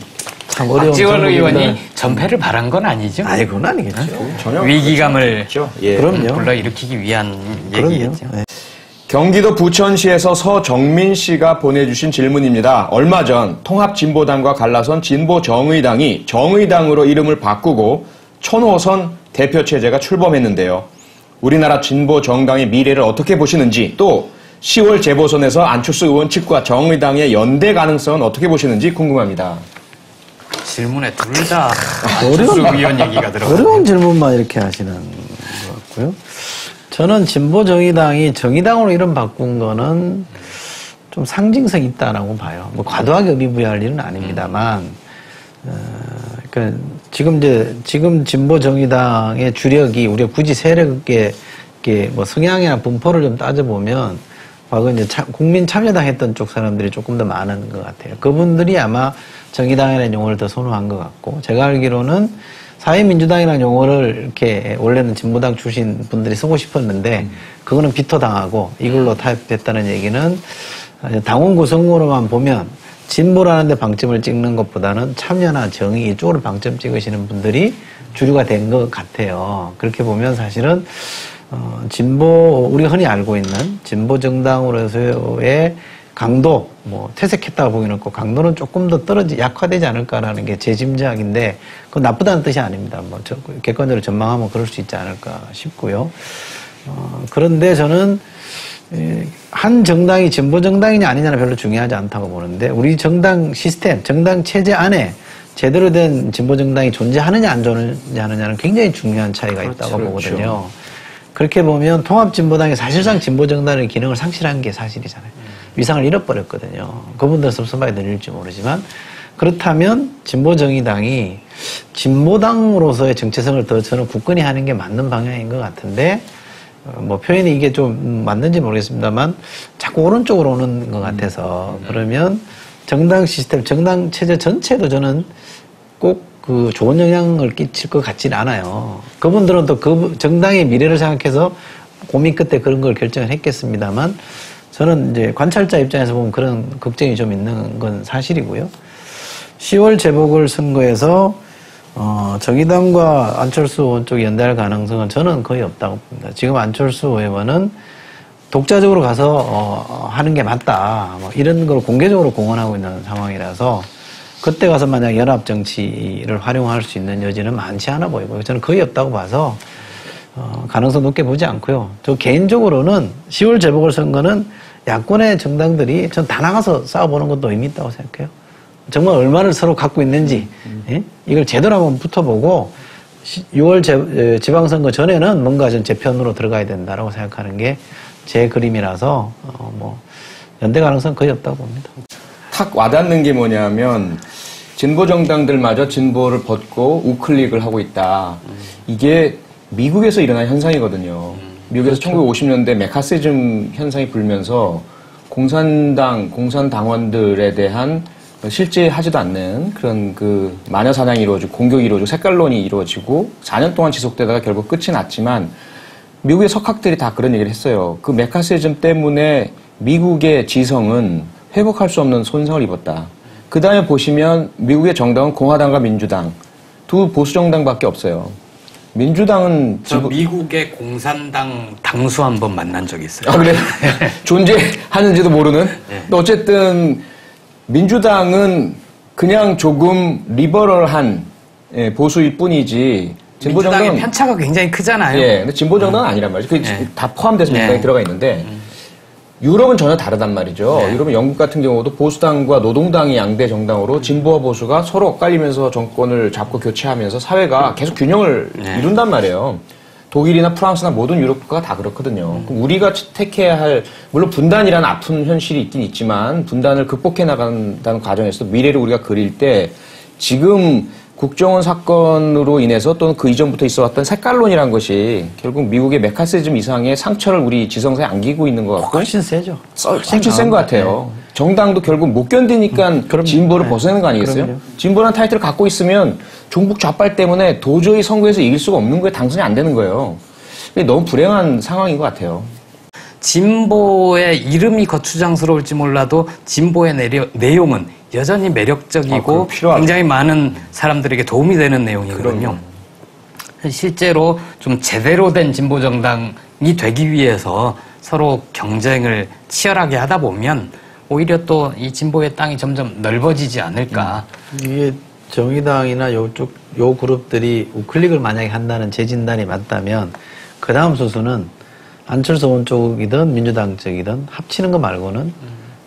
참 어려운 박지원 의원이 전패를 바란 건 아니죠? 아니, 그건 아니겠죠. 전혀 위기감을 그럼요. 불러일으키기 위한 얘기겠죠. 네. 경기도 부천시에서 서정민 씨가 보내주신 질문입니다. 얼마 전 통합진보당과 갈라선 진보정의당이 정의당으로 이름을 바꾸고 천호선 대표체제가 출범했는데요. 우리나라 진보 정당의 미래를 어떻게 보시는지 또 10월 재보선에서 안철수 의원 측과 정의당의 연대 가능성은 어떻게 보시는지 궁금합니다. 질문에 둘 다 안철수 의원 얘기가 들어가요. 어려운 질문만 이렇게 하시는 것 같고요. 저는 진보 정의당이 정의당으로 이름 바꾼 거는 좀 상징성 있다라고 봐요. 과도하게 의미부여할 일은 아닙니다만 지금 진보 정의당의 주력이 우리가 굳이 세력의 성향이나 분포를 좀 따져보면 과거 이제 국민 참여당 했던 쪽 사람들이 조금 더 많은 것 같아요. 그분들이 아마 정의당이라는 용어를 더 선호한 것 같고 제가 알기로는 사회민주당이라는 용어를 이렇게 원래는 진보당 출신 분들이 쓰고 싶었는데 그거는 비토당하고 이걸로 타협했다는 얘기는 당원 구성으로만 보면 진보라는 데 방점을 찍는 것보다는 참여나 정의 이쪽으로 방점 찍으시는 분들이 주류가 된 것 같아요. 그렇게 보면 사실은 우리가 흔히 알고 있는 진보 정당으로서의 강도, 퇴색했다고 보기는 없고 강도는 조금 더 약화되지 않을까라는 게 제 짐작인데 그건 나쁘다는 뜻이 아닙니다. 객관적으로 전망하면 그럴 수 있지 않을까 싶고요. 그런데 저는 한 정당이 진보 정당이냐 아니냐는 별로 중요하지 않다고 보는데 우리 정당 시스템, 정당 체제 안에 제대로 된 진보 정당이 존재하느냐 안 존재하느냐는 굉장히 중요한 차이가 있다고 보거든요. 그렇게 보면 통합진보당이 사실상 진보 정당의 기능을 상실한 게 사실이잖아요. 위상을 잃어버렸거든요. 그분들 섭섭하게 들릴지 모르지만 그렇다면 진보정의당이 진보당으로서의 정체성을 더 저는 굳건히 하는 게 맞는 방향인 것 같은데 뭐 표현이 이게 좀 맞는지 모르겠습니다만 자꾸 오른쪽으로 오는 것 같아서 그러면 정당 시스템, 정당 체제 전체도 저는 꼭 그 좋은 영향을 끼칠 것 같지는 않아요. 그분들은 또 그 정당의 미래를 생각해서 고민 끝에 그런 걸 결정을 했겠습니다만 저는 이제 관찰자 입장에서 보면 그런 걱정이 좀 있는 건 사실이고요. 10월 재보궐선거에서 정의당과 안철수 의원 쪽이 연대할 가능성은 저는 거의 없다고 봅니다. 지금 안철수 의원은 독자적으로 가서 하는 게 맞다. 뭐 이런 걸 공개적으로 공언하고 있는 상황이라서 그때 가서 만약 연합 정치를 활용할 수 있는 여지는 많지 않아 보이고요. 저는 거의 없다고 봐서 가능성 높게 보지 않고요. 저 개인적으로는 10월 재보궐선거는 야권의 정당들이 전 다 나가서 싸워보는 것도 의미 있다고 생각해요. 정말 얼마를 서로 갖고 있는지 예? 이걸 제대로 한번 붙어보고 6월 지방선거 전에는 뭔가 전 제 편으로 들어가야 된다라고 생각하는 게 제 그림이라서 뭐 연대 가능성 거의 없다고 봅니다. 탁 와닿는 게 뭐냐면 진보 정당들마저 진보를 벗고 우클릭을 하고 있다. 이게 미국에서 일어난 현상이거든요. 미국에서 그렇죠. 1950년대 메카시즘 현상이 불면서 공산당원들에 대한 실제 하지도 않는 그런 그 마녀 사냥이 이루어지고 공격이 이루어지고 색깔론이 이루어지고 4년 동안 지속되다가 결국 끝이 났지만 미국의 석학들이 다 그런 얘기를 했어요. 그 메카시즘 때문에 미국의 지성은 회복할 수 없는 손상을 입었다. 그 다음에 보시면 미국의 정당은 공화당과 민주당 두 보수 정당밖에 없어요. 민주당은 미국의 공산당 당수 한번 만난 적이 있어요. 아, 그래? 존재하는지도 모르는? 네. 어쨌든 민주당은 그냥 조금 리버럴한 보수일 뿐이지 민주당의 편차가 굉장히 크잖아요. 예, 근데 진보정당은 아니란 말이죠. 그게 네. 다 포함돼서 민주당이 들어가 있는데 유럽은 전혀 다르단 말이죠. 네. 유럽은 영국 같은 경우도 보수당과 노동당이 양대 정당으로 진보와 보수가 서로 엇갈리면서 정권을 잡고 교체하면서 사회가 계속 균형을 이룬단 말이에요. 독일이나 프랑스나 모든 유럽 국가가 다 그렇거든요. 그럼 우리가 택해야 할, 물론 분단이라는 아픈 현실이 있긴 있지만 분단을 극복해 나간다는 과정에서 미래를 우리가 그릴 때 지금 국정원 사건으로 인해서 또는 그 이전부터 있어왔던 색깔론이라는 것이 결국 미국의 메카시즘 이상의 상처를 우리 지성사에 안기고 있는 것 같고 훨씬 세죠. 훨씬 센 것 같아요. 네. 정당도 결국 못 견디니까 진보를 벗어내는 거 아니겠어요? 그럼요. 진보라는 타이틀을 갖고 있으면 종북 좌빨 때문에 도저히 선거에서 이길 수가 없는 거에 당선이 안 되는 거예요. 너무 불행한 상황인 것 같아요. 진보의 이름이 거추장스러울지 몰라도 진보의 내용은 여전히 매력적이고 굉장히 많은 사람들에게 도움이 되는 내용이거든요. 실제로 좀 제대로 된 진보 정당이 되기 위해서 서로 경쟁을 치열하게 하다 보면 오히려 또 이 진보의 땅이 점점 넓어지지 않을까. 이게 정의당이나 요 그룹들이 우클릭을 만약에 한다는 제 진단이 맞다면 그 다음 수순은 안철수 의원 쪽이든 민주당 쪽이든 합치는 거 말고는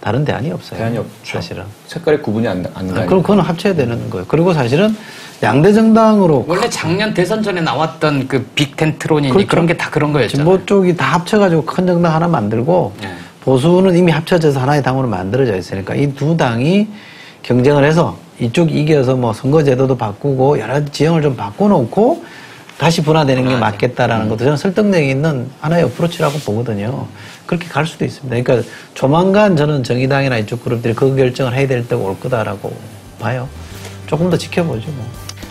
다른 대안이 없어요. 대안이 없죠. 사실은. 색깔의 구분이 안 가요. 그럼 그건 합쳐야 되는 거예요. 그리고 사실은 양대 정당으로 원래 작년 대선 전에 나왔던 그 빅텐트론이니 그렇죠. 그런 게 다 그런 거였잖아요. 진보 쪽이 다 합쳐가지고 큰 정당 하나 만들고 보수는 이미 합쳐져서 하나의 당으로 만들어져 있으니까 이 두 당이 경쟁을 해서 이쪽이 이겨서 뭐 선거제도도 바꾸고 여러 지형을 좀 바꿔놓고 다시 분화되는 게 맞겠다라는 것도 저는 설득력 있는 하나의 어프로치라고 보거든요. 그렇게 갈 수도 있습니다. 그러니까 조만간 저는 정의당이나 이쪽 그룹들이 그 결정을 해야 될 때가 올 거다라고 봐요. 조금 더 지켜보죠. 뭐.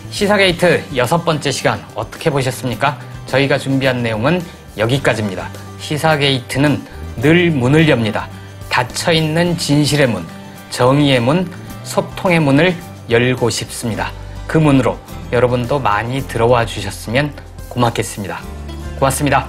시사게이트 6번째 시간 어떻게 보셨습니까? 저희가 준비한 내용은 여기까지입니다. 시사게이트는 늘 문을 엽니다. 닫혀있는 진실의 문, 정의의 문, 소통의 문을 열고 싶습니다. 그 문으로 여러분도 많이 들어와 주셨으면 고맙겠습니다. 고맙습니다.